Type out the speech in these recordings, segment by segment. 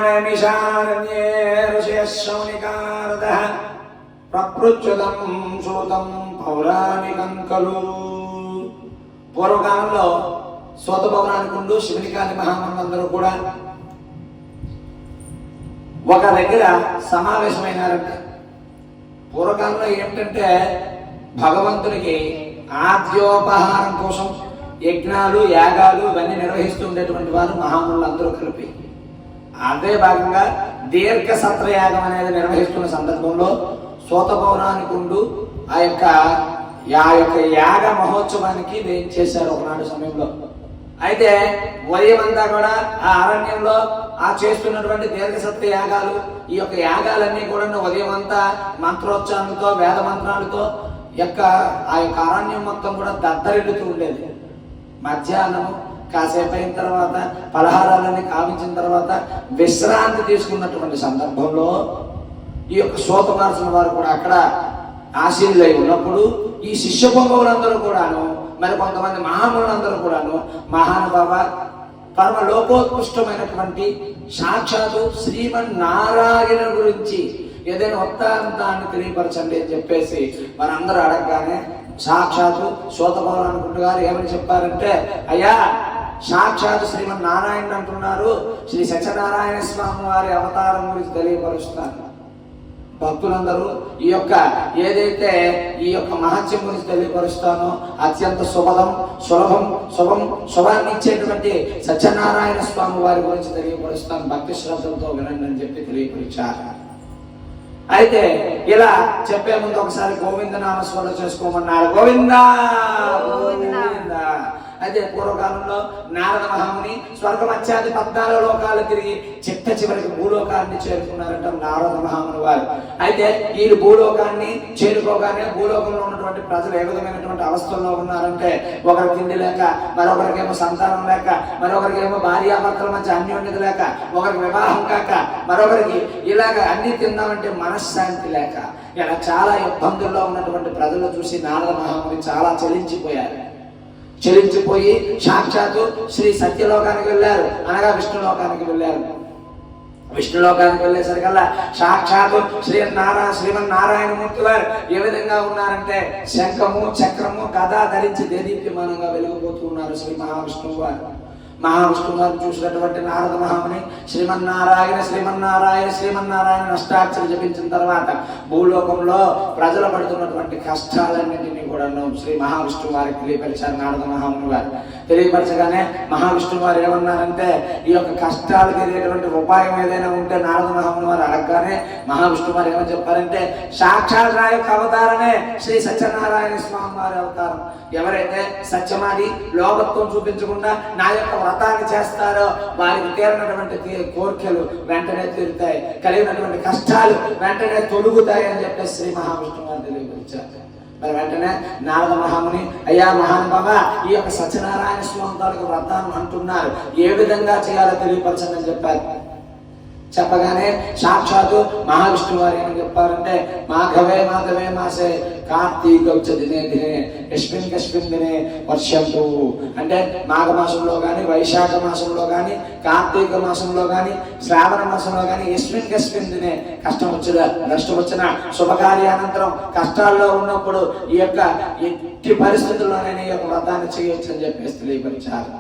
నైమిషారణ్యే ఋషయః శౌనికారదః ప్రపృచ్ఛుతం సూతం పౌరాణికం ఖలు. పూర్వకాలంలో సూత పౌరాణికుండు శివునికాది మహామనులందరూ కూడా ఒక దగ్గర సమావేశమైనారంట. పూర్వకాలంలో ఏమిటంటే భగవంతునికి ఆద్యోపహారం కోసం యజ్ఞాలు యాగాలు ఇవన్నీ నిర్వహిస్తూ ఉండేటువంటి వారు మహామునులు అందరూ కలిపి. అదే భాగంగా దీర్ఘ సత్రయాగం అనేది నిర్వహిస్తున్న సందర్భంలో సూత పౌరాణికుండు ఆ యొక్క యాగ మహోత్సవానికి చేశారు ఒకనాడు సమయంలో. అయితే ఉదయం అంతా కూడా ఆ అరణ్యంలో ఆ చేస్తున్నటువంటి దీర్ఘ సత్య యాగాలు, ఈ యొక్క యాగాలన్నీ కూడా ఉదయం అంతా మంత్రోచ్చారణలతో వేద మంత్రాలతో ఆ యొక్క అరణ్యం మొత్తం కూడా దద్దరిల్లుతూ ఉండేది. మధ్యాహ్నం కాసేపు అయిన తర్వాత పలహారాలన్నీ కావించిన తర్వాత విశ్రాంతి తీసుకున్నటువంటి సందర్భంలో ఈ యొక్క సూత మహర్షుల వారు కూడా అక్కడ ఆశీనులై ఉన్నప్పుడు ఈ శిష్య పొంగవులందరూ కూడాను, మరి కొంతమంది మహాములందరూ కూడాను మహానుభావ పరమ లోకోత్కృష్టమైనటువంటి సాక్షాత్తు శ్రీమన్నారాయణ గురించి ఏదైనా వృత్తాంతాన్ని తెలియపరచండి అని చెప్పేసి మనందరూ అడగగానే సాక్షాత్తు సూత పౌరాణికుడు గారు ఏమని చెప్పారంటే, అయ్యా సాక్షాత్తు శ్రీమన్నారాయణ అంటున్నారు, శ్రీ సత్యనారాయణ స్వామి వారి అవతారం గురించి తెలియపరుస్తున్నారు. భక్తులందరూ ఈ యొక్క ఏదైతే ఈ యొక్క మహత్యం గురించి తెలియపరుస్తానో అత్యంత శుభాన్ని ఇచ్చేటువంటి సత్యనారాయణ స్వామి వారి గురించి తెలియపరుస్తాను, భక్తి శ్రద్ధలతో వినండి అని చెప్పి తెలియపరిచారు. అయితే ఇలా చెప్పే ముందు ఒకసారి గోవింద నామస్మరణ చేసుకోమన్నారు. గోవిందా గోవిందా. అయితే పూర్వకాలంలో నారద మహాముని స్వర్గమత్యాది 14 లోకాలు తిరిగి చివరికి భూలోకాన్ని చేరుకున్నారంట నారద మహాముని వారు. అయితే వీళ్ళు భూలోకాన్ని చేరుకోగానే భూలోకంలో ఉన్నటువంటి ప్రజలు ఏ విధమైనటువంటి అవస్థల్లో ఉన్నారంటే, ఒకరికి తిండి లేక, మరొకరికేమో సంతానం లేక, మరొకరికేమో భార్యాభర్తల మధ్య అన్యోన్యత లేక, ఒకరికి వివాహం కాక, మరొకరికి ఇలాగ అన్ని తిందామంటే మనశ్శాంతి లేక, ఇలా చాలా ఇబ్బందుల్లో ఉన్నటువంటి ప్రజలు చూసి నారద మహాముని చాలా చెలించిపోయి సాక్షాత్తు శ్రీ సత్యలోకానికి వెళ్ళారు, అనగా విష్ణులోకానికి వెళ్ళారు. విష్ణులోకానికి వెళ్ళేసరికల్లా సాక్షాత్తు శ్రీమన్నారాయణమూర్తి వారు ఏ విధంగా ఉన్నారంటే శంఖము చక్రము గదా ధరించి దేదీప్యమానంగా వెలిగిపోతూ ఉన్నారు శ్రీ మహావిష్ణువు వారు. మహావిష్ణువు వారిని చూసినటువంటి నారద మహాముని శ్రీమన్నారాయణ శ్రీమన్నారాయణ శ్రీమన్నారాయణ అష్టాక్షరి జపించిన తర్వాత భూలోకంలో ప్రజలు పడుతున్నటువంటి కష్టాలన్నింటినీ కూడా శ్రీ మహావిష్ణువు వారికి తెలియపరిచారు నారద మహాముని వారు. తెలియపరచగానే మహావిష్ణువు వారు ఏమన్నారంటే, ఈ యొక్క కష్టాలు తెలియటువంటి ఉపాయం ఏదైనా ఉంటే నారద మహాముని వారు అడగగానే మహావిష్ణువు వారు ఏమని చెప్పారంటే, సాక్షాత్ నా యొక్క అవతారమే శ్రీ సత్యనారాయణ స్వామి వారి అవతారం. ఎవరైతే సత్యమాడి లోకత్వం చూపించకుండా నా యొక్క వ్రతాన్ని చేస్తారో వారికి తీరినటువంటి కోరికలు వెంటనే తీరుతాయి, కలిగినటువంటి కష్టాలు వెంటనే తొలుగుతాయి అని చెప్పేసి శ్రీ మహావిష్ణువు వారు తెలియపరిచారు. మరి వెంటనే నారద మహాముని, అయ్యా మహానుభావ, ఈ యొక్క సత్యనారాయణ స్వామి తాలూకు వ్రతాన్ని అంటున్నారు, ఏ విధంగా చేయాలో తెలియపరచండి అని చెప్పారు. చెప్పగానే సాక్షాత్తు మహావిష్ణువు వారు ఏమని చెప్పారంటే, మాఘవే మాసే కార్తీక దినే కస్మిన్ దినే వర్షంతు. అంటే మాఘమాసంలో కానీ, వైశాఖ మాసంలో కానీ, కార్తీక మాసంలో కానీ, శ్రావణ మాసంలో కానీ కస్మిన్ దినే నష్టం వచ్చిన శుభకార్యానంతరం కష్టాల్లో ఉన్నప్పుడు ఈ యొక్క ఎట్టి పరిస్థితుల్లోనే ఈ యొక్క వ్రతాన్ని చేయొచ్చు అని చెప్పేసి తెలియపరిచారు.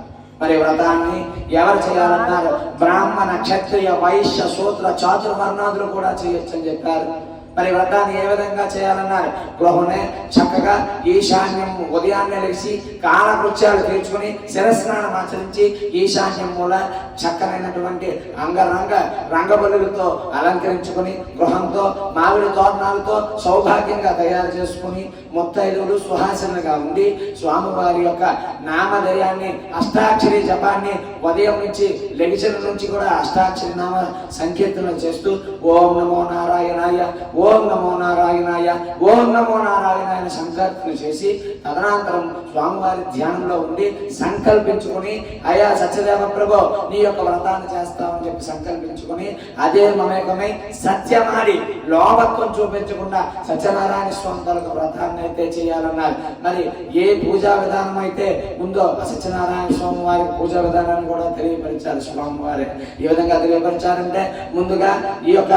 మరి వ్రతాన్ని ఎవరు చేయాలన్నారు? బ్రాహ్మణ క్షత్రియ వైశ్య శూద్ర చాతుర్వర్ణాదులు కూడా చేయొచ్చు అని చెప్పారు. మరి వ్రతాన్ని ఏ విధంగా చేయాలన్నారు? గృహనే చక్కగా ఈశాన్యం ఉదయాన్నే లేచి కాలకృత్యాలు తీర్చుకుని శిరస్నానం ఆచరించి ఈశాన్యం మూల చక్కనైనటువంటి రంగబలులతో అలంకరించుకుని గృహంతో మామిడి తోరణాలతో సౌభాగ్యంగా తయారు చేసుకుని ముత్తైదువులు సుహాసనగా ఉండి స్వామివారి యొక్క నామధేయాన్ని అష్టాక్షరి జపాన్ని ఉదయం నుంచి లెగిసిన నుంచి కూడా అష్టాక్షరి నామ సంకీర్తనం చేస్తూ ఓం నమో నారాయణాయ, ఓం నమో నారాయణాయ, ఓం నమో నారాయణాయ సంకీర్తన చేసి తదనంతరం స్వామివారి ధ్యానంలో ఉండి సంకల్పించుకుని, అయ్యా సత్యదేవ ప్రభు నీ యొక్క వ్రతాన్ని చేస్తామని చెప్పి సంకల్పించుకుని అదే మమేకమై సత్యమాడి లోభత్వం చూపించకుండా సత్యనారాయణ స్వామి తాలూకు వ్రతాన్ని అయితే చేయాలన్నారు. మరి ఏ పూజా విధానం అయితే ఉందో ఆ సత్యనారాయణ స్వామి వారి పూజా విధానాన్ని కూడా తెలియపరిచారు స్వామివారి. ఏ విధంగా తెలియపరిచారంటే, ముందుగా ఈ యొక్క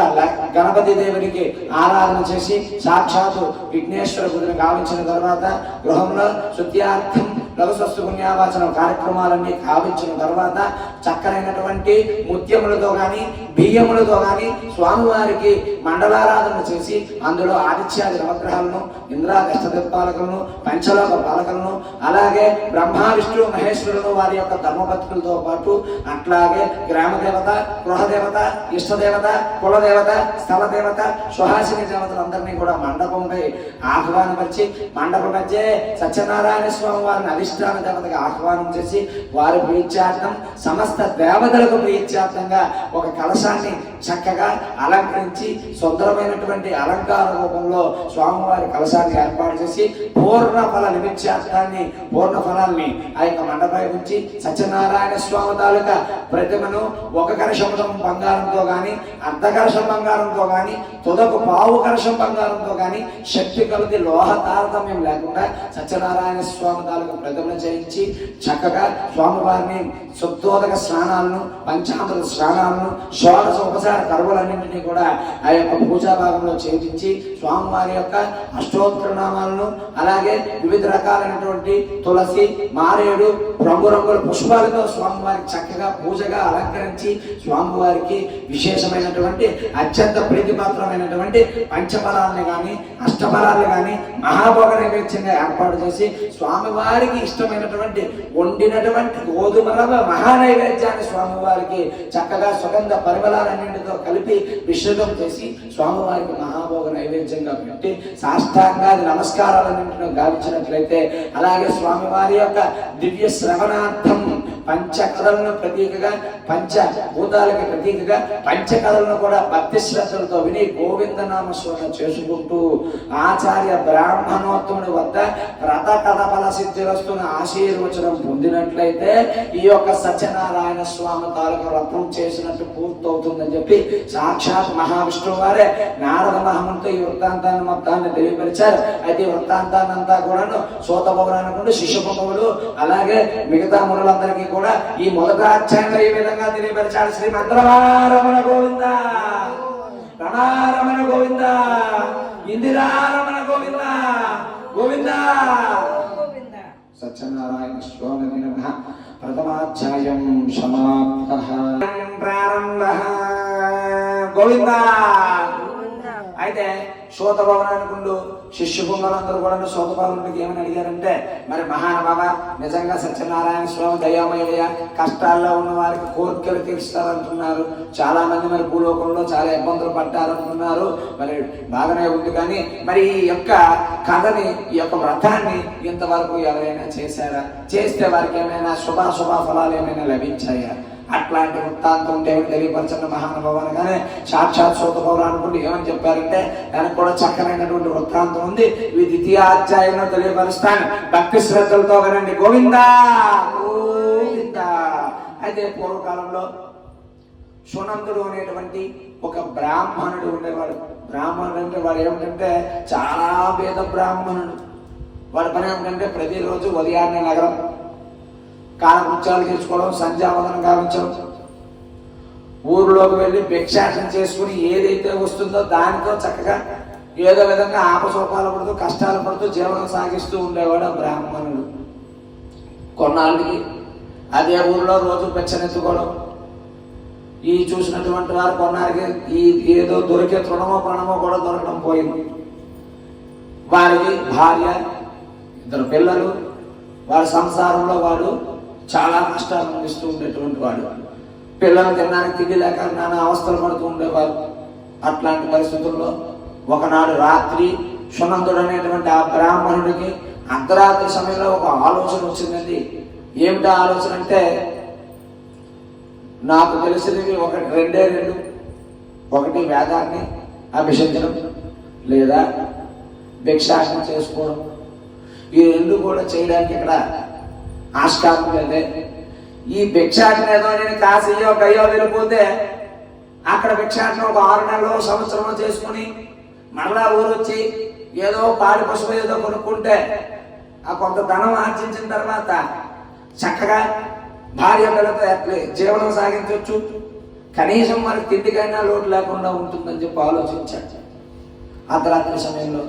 గణపతి దేవుడికి ఆరాధన చేసి సాక్షాత్తు విఘ్నేశ్వర బుద్ధిని గావించిన తర్వాత గృహంలో శుద్ధ్యార్థం లఘుస్వస్తు పుణ్యావాచనం కార్యక్రమాలన్నీ కావించిన తర్వాత చక్కనైనటువంటి ముత్యములతో గాని బియ్యములతో గాని స్వామివారికి మండలారాధన చేసి అందులో ఆదిత్యాది నవగ్రహాలను, ఇంద్రాది అష్టదిక్పాలకులను, పంచలోక పాలకులను, అలాగే బ్రహ్మ విష్ణు మహేశ్వరులను వారి యొక్క ధర్మపత్రులతో పాటు అట్లాగే గ్రామదేవత, గృహదేవత, ఇష్టదేవత, కులదేవత, స్థల దేవత, సుహాసిని దేవతలందరినీ కూడా మండపంపై ఆహ్వానపరిచి మండపం మధ్య సత్యనారాయణ స్వామి వారిని అధిష్టాన దేవతగా ఆహ్వానం చేసి వారి ప్రీత్యార్థం సమస్త దేవతలకు ప్రీత్యార్థంగా ఒక కలశాన్ని చక్కగా అలంకరించి సుందరమైనటువంటి అలంకార రూపంలో స్వామివారి కలశాన్ని ఏర్పాటు చేసి పూర్ణ ఫల నిమిత్యార్థాన్ని, పూర్ణ ఫలాన్ని ఆ యొక్క మండపై ఉంచి సత్యనారాయణ స్వామి తాలూకా ప్రతిమను ఒక కలశం బంగారంతో గాని, అర్ధ కలశం బంగారంతో గాని, తుదకు పావు కలశం బంగారంతో గాని శక్తి కలిసి లోహ తారతమ్యం లేకుండా సత్యనారాయణ స్వామి తాలూకా ప్రతిమను చేయించి చక్కగా స్వామివారిని శుద్ధోదక స్నానాలను, పంచామృత స్నానాలను, షోడశ ఉపచార కర్మలన్నింటినీ కూడా ఆ యొక్క పూజా భాగంలో చేయించి స్వామివారి యొక్క అష్టోత్తరనామాలను, అలాగే వివిధ రకాలైనటువంటి తులసి, మారేడు, రంగురంగుల పుష్పాలతో స్వామివారికి చక్కగా పూజగా అలంకరించి స్వామివారికి విశేషమైనటువంటి అత్యంత ప్రీతిపాత్రమైనటువంటి పంచఫలాన్ని కానీ అష్టఫలాన్ని కానీ మహాభోగ నైవేద్యంగా ఏర్పాటు చేసి స్వామివారికి ఇష్టమైనటువంటి వండినటువంటి గోధుమల మహానైవేద్యాన్ని స్వామివారికి చక్కగా సుగంధ పరిమళాలన్నింటితో కలిపి మిశ్రితం చేసి స్వామివారికి మహాభోగ నైవేద్యంగా పెట్టి సాష్టాంగాది నమస్కారాలన్నింటినీ గావించినట్లయితే, అలాగే స్వామివారి యొక్క దివ్య శ్రవణార్థం పంచకథలను ప్రతీకగా, పంచభూతాలకి ప్రతీకగా పంచకథలను కూడా భక్తి శ్రద్ధలతో విని గోవిందనామ స్మరణ చేసుకుంటూ ఆచార్య బ్రాహ్మణోత్తముడి వద్ద వ్రత కథ ఫల సిద్ధి వస్తున్న ఆశీర్వచనం పొందినట్లయితే ఈ యొక్క సత్యనారాయణ స్వామి తాలూకా వ్రతం చేసినట్టు పూర్తవుతుందని చెప్పి సాక్షాత్ మహావిష్ణువు వారే నారద మహామునితో ఈ వృత్తాంతాన్ని మొత్తాన్ని తెలియపరిచారు. అయితే ఈ వృత్తాంతాన్ని అంతా కూడాను సూత పౌరాణికుడు, శిశుపౌరులు, అలాగే మిగతా మునులందరికీ కూడా ఈ మొదటి అధ్యాయంలో ఈ విధంగా తెలియపరిచాడు. శ్రీమద్రమారమణ గోవింద, రమారమణ గోవింద, ఇందిరారమణ గోవింద, గోవింద. సత్యనారాయణ స్వామి నమః. ప్రథమాధ్యాయం సమాప్తః. ప్రారంభః. గోవింద. అయితే సూత భవనానికుండు శిష్యుకుండలందరూ కూడా సూత భవనానికి ఏమని అడిగారంటే, మరి మహానుభావ నిజంగా సత్యనారాయణ స్వామి దయామయ్య కష్టాల్లో ఉన్న వారికి కోరికలు తీర్చుతారంటున్నారు, చాలా మంది మరి భూలోకంలో చాలా ఇబ్బందులు పడ్డారంటున్నారు, మరి బాగానే ఉంది, కానీ మరి ఈ యొక్క కథని, ఈ యొక్క వ్రతాన్ని ఇంతవరకు ఎవరైనా చేశారా? చేస్తే వారికి ఏమైనా శుభాశుభ ఫలాలు ఏమైనా లభించాయా? అట్లాంటి వృత్తాంతం ఉంటే తెలియపరచండి మహానుభావాన్ని. కానీ సాక్షాత్ సూత పౌరాణికుడు ఏమని చెప్పారంటే, దానికి కూడా చక్కనైనటువంటి వృత్తాంతం ఉంది. ఇవి ద్వితీయాధ్యాయంలో తెలియపరుస్తాను, భక్తి శ్రద్ధలతో వినండి. గోవిందా గోవిందా. అయితే పూర్వకాలంలో సునందుడు అనేటువంటి ఒక బ్రాహ్మణుడు ఉండేవాడు. బ్రాహ్మణుడు అంటే వాడు ఏమిటంటే చాలా పేద బ్రాహ్మణుడు. వాడి పని ఏమిటంటే ప్రతిరోజు ఉదయాన్నే నగరం కాలకృత్యాలు తీర్చుకోవడం, సంధ్యావందనం గావించడం, ఊరిలోకి వెళ్ళి భిక్షాటన చేసుకుని ఏదైతే వస్తుందో దానితో చక్కగా ఏదో విధంగా ఆపసోపాలు పడుతూ కష్టాలు పడుతూ జీవనం సాగిస్తూ ఉండేవాడు బ్రాహ్మణుడు. కొన్నాళ్ళకి అదే ఊరిలో రోజు పెచ్చనెత్తుకోవడం, ఈ చూసినటువంటి వారు కొన్నాళ్ళకి ఈ ఏదో దొరికే తృణమో ప్రాణమో కూడా దొరకడం పోయింది. వారికి భార్య, 2 పిల్లలు, వారి సంసారంలో వాడు చాలా కష్టాలు అందిస్తూ ఉండేటువంటి వాడు. పిల్లలు తినడానికి తిండి లేక నానా అవస్థలు పడుతూ ఉండేవారు. అట్లాంటి పరిస్థితుల్లో ఒకనాడు రాత్రి సునందుడు అనేటువంటి ఆ బ్రాహ్మణుడికి అర్ధరాత్రి సమయంలో ఒక ఆలోచన వచ్చిందండి. ఏమిటా ఆలోచన అంటే, నాకు తెలిసినవి రెండే రెండు. ఒకటి వేదాన్ని అభ్యసించడం, లేదా భిక్షాటన చేసుకోవడం. ఈ రెండు కూడా చేయడానికి ఇక్కడ ఆస్కారం లేదే. ఈ భిక్షాటన ఏదో నేను కాశీయో గయ్యో వెళ్ళిపోతే అక్కడ భిక్షాటన ఒక 6 నెలలో సంవత్సరమో చేసుకుని మరలా ఊరొచ్చి ఏదో పాడి పశువు ఏదో కొనుక్కుంటే ఆ కొంత ధనం ఆర్జించిన తర్వాత చక్కగా భార్య పిల్లలతో జీవనం సాగించవచ్చు, కనీసం మనకి తిండికైనా లోటు లేకుండా ఉంటుందని చెప్పి ఆలోచించాడు అర్ధరాత్రి సమయంలో.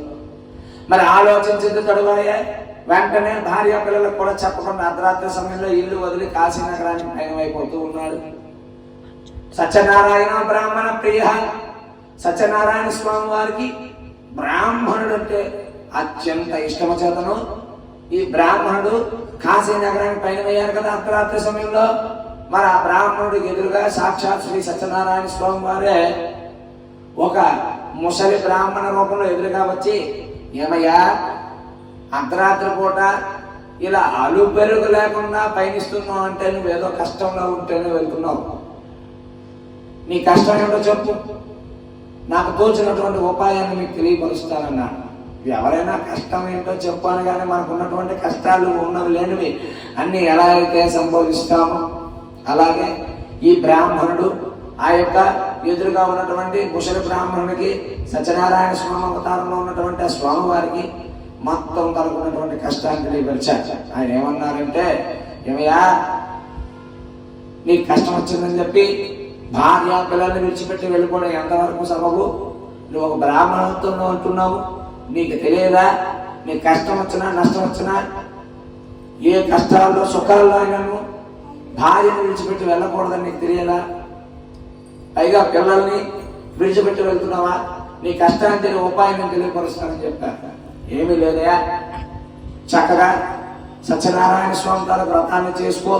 మరి ఆలోచించిన తడువాయే వెంటనే భార్య పిల్లలకు కూడా చెప్పకుండా అర్ధరాత్రి సమయంలో ఇల్లు వదిలి కాశీ నగరానికి ప్రయాణమైపోతూ ఉన్నాడు. సత్యనారాయణ బ్రాహ్మణ ప్రియ. సత్యనారాయణ స్వామి వారికి బ్రాహ్మణుడు అంటే అత్యంత ఇష్టమ చేతను ఈ బ్రాహ్మణుడు కాశీ నగరానికి ప్రయాణమయ్యారు కదా అర్ధరాత్రి సమయంలో. మరి ఆ బ్రాహ్మణుడికి ఎదురుగా సాక్షాత్ శ్రీ సత్యనారాయణ స్వామి వారే ఒక ముసలి బ్రాహ్మణ రూపంలో ఎదురుగా వచ్చి, ఏమయ్యా అర్ధరాత్రి పూట ఇలా అలు పెరుగు లేకుండా పయనిస్తున్నావు అంటే నువ్వేదో కష్టంలో ఉంటేనే వెళ్తున్నావు, నీ కష్టం ఏమిటో చెప్పు, నాకు తోచినటువంటి ఉపాయాన్ని మీకు తెలియపరుస్తానన్నాడు. ఎవరైనా కష్టం ఏంటో చెప్పాను, కానీ మనకు ఉన్నటువంటి కష్టాలు ఉన్నవి లేనివి అన్ని ఎలా అయితే సంబోధిస్తామో అలాగే ఈ బ్రాహ్మణుడు ఆ యొక్క ఎదురుగా ఉన్నటువంటి ముసలి బ్రాహ్మణుడికి సత్యనారాయణ స్వామి అవతారంలో ఉన్నటువంటి ఆ స్వామి వారికి మొత్తం తనకున్నటువంటి కష్టాన్ని తెలియపరిచారు. ఆయన ఏమన్నారంటే, ఏమయ్యా నీకు కష్టం వచ్చిందని చెప్పి భార్య పిల్లల్ని విడిచిపెట్టి వెళ్ళిపోవడం ఎంతవరకు సబబు? నువ్వు ఒక బ్రాహ్మణత్వంలో ఉంటున్నావు, నీకు తెలియదా? నీకు కష్టం వచ్చినా నష్టం వచ్చినా ఏ కష్టాల్లో సుఖాల్లో అయినా భార్యను విడిచిపెట్టి వెళ్ళకూడదని నీకు తెలియదా? పైగా పిల్లల్ని విడిచిపెట్టి వెళ్తున్నావా? నీ కష్టాన్ని తెలియ ఉపాయం తెలియపరుస్తానని చెప్పారు. ఏమీ లేదయా, చక్కగా సత్యనారాయణ స్వామి గారి వ్రతాన్ని చేసుకో,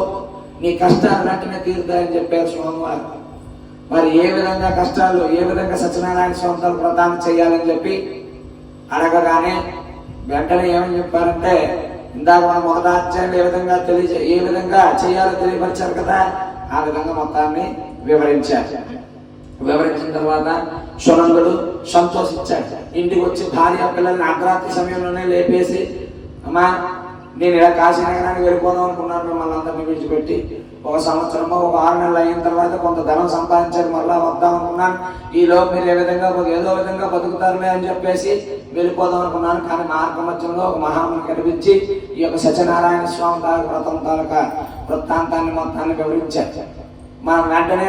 నీ కష్టాలు వెంటనే తీరుతాయని చెప్పారు స్వామివారు. మరి ఏ విధంగా కష్టాలు, ఏ విధంగా సత్యనారాయణ స్వామి గారి వ్రతాన్ని చేయాలని చెప్పి అడగగానే వెంటనే ఏమని చెప్పారంటే, ఇందాక మనం మొదటి అధ్యాయంలో ఏ విధంగా చేయాలో తెలియపరిచారు కదా, ఆ విధంగా మొత్తాన్ని వివరించారు. వివరించిన తర్వాత సునందుడు సంతోషించాడు. ఇంటికి వచ్చి భార్య పిల్లల్ని అర్ధరాత్రి సమయంలోనే లేపేసి, అమ్మా నేను ఇలా కాశీనగరానికి వెళ్ళిపోదాం అనుకున్నాను, మిమ్మల్ని అందరినీ విడిచిపెట్టి ఒక సంవత్సరమో ఒక 6 నెలలు అయిన తర్వాత కొంత ధనం సంపాదించారు, మళ్ళా వద్దాం అనుకున్నాను, ఈలోపు మీరు ఏదో విధంగా బతుకుతారులే అని చెప్పేసి వెళ్ళిపోదాం అనుకున్నాను. కానీ మార్గ మధ్యంలో ఒక మహాముని కనిపించి ఈ యొక్క సత్యనారాయణ స్వామి వ్రతం తాలూకా వృత్తాంతాన్ని మొత్తాన్ని వివరించారు. మనం వెంటనే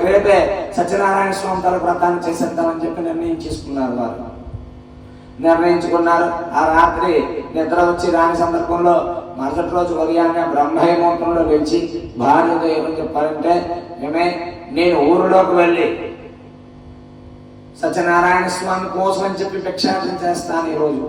రేపే సత్యనారాయణ స్వామి తల వ్రతాన్ని చేసేద్దామని చెప్పి నిర్ణయించుకున్నారు. ఆ రాత్రి నిద్ర వచ్చి రాని సందర్భంలో మరుసటి రోజు ఉదయాన్నే బ్రహ్మముహూర్తంలో లేచి భార్యతో ఏమని చెప్పారంటే, నేను ఊరిలోకి వెళ్ళి సత్యనారాయణ స్వామి కోసం అని చెప్పి భిక్షాటన చేస్తాను ఈరోజు,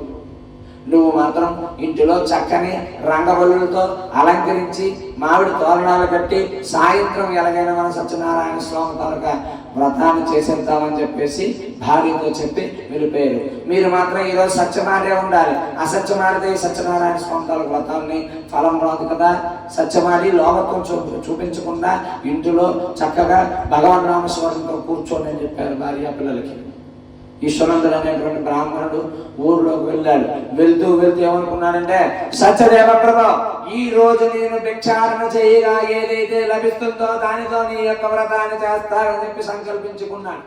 నువ్వు మాత్రం ఇంటిలో చక్కని రంగవల్లులతో అలంకరించి మామిడి తోరణాలు కట్టి సాయంత్రం ఎలాగైనా మనం సత్యనారాయణ స్వామి తాలూకా వ్రతాన్ని చేసేద్దామని చెప్పేసి భార్యతో చెప్పి వెళ్ళిపోయారు. మీరు మాత్రం ఈరోజు సత్యమాడే ఉండాలి, అసత్యమాడితే సత్యనారాయణ స్వామి తాలూకా వ్రతాన్ని ఫలం రాదు కదా, సత్యమాడి లోకత్వం చూపించకుండా ఇంటిలో చక్కగా భగవన్నామస్మరణతో కూర్చోండి అని చెప్పారు భార్య పిల్లలకి. ఈ సునందుడు అనేటువంటి బ్రాహ్మణుడు ఊరిలోకి వెళ్ళాడు. వెళ్తూ ఏమనుకున్నాడంటే, సత్యదేవ ప్రభు, ఈ రోజు నేను భిక్షాటన చేయగా ఏదైతే లభిస్తుందో దానితో నీ యొక్క వ్రతాన్ని చేస్తారని చెప్పి సంకల్పించుకున్నాడు.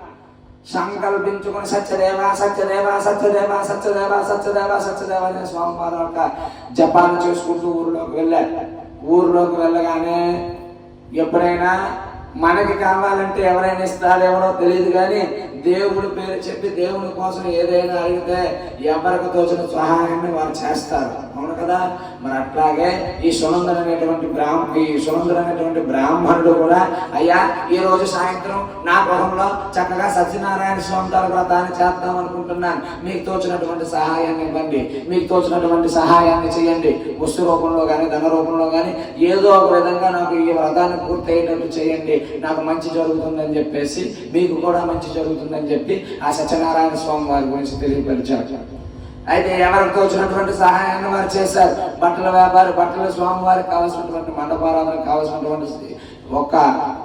సంకల్పించుకుని సత్యదేవ సత్యదేవ సత్యదేవ సత్యదేవ సత్యదేవ సత్యదేవ అనే స్వామివారి యొక్క జపాన్ని చేసుకుంటూ ఊరిలోకి వెళ్ళాడు. ఊరిలోకి వెళ్ళగానే ఎప్పుడైనా మనకి కావాలంటే ఎవరైనా ఇస్తాడేమో తెలియదు, కానీ దేవుడి పేరు చెప్పి దేవుని కోసం ఏదైనా అడిగితే ఎవరికి తోచిన సహాయాన్ని వారు చేస్తారు, అవును కదా. మరి అట్లాగే ఈ సునందుడు అనేటువంటి బ్రాహ్మణుడు కూడా, అయ్యా ఈ రోజు సాయంత్రం నా గృహంలో చక్కగా సత్యనారాయణ స్వామి గారి వ్రతాన్ని చేద్దాం అనుకుంటున్నాను, మీకు తోచినటువంటి సహాయాన్ని ఇవ్వండి, మీకు తోచినటువంటి సహాయాన్ని చేయండి, వస్తు రూపంలో కానీ ధన రూపంలో కానీ ఏదో ఒక విధంగా నాకు ఈ వ్రతాన్ని పూర్తయ్యేటట్టు చేయండి, నాకు మంచి జరుగుతుందని చెప్పేసి మీకు కూడా మంచి జరుగుతుందని చెప్పి ఆ సత్యనారాయణ స్వామి వారి గురించి తెలియపరిచారు. అయితే ఎవరికి తోచినటువంటి సహాయాన్ని వారు చేశారు. బట్టల వ్యాపారి బట్టల స్వామి వారికి కావాల్సినటువంటి మండపారాధనకు కావాల్సినటువంటి ఒక్క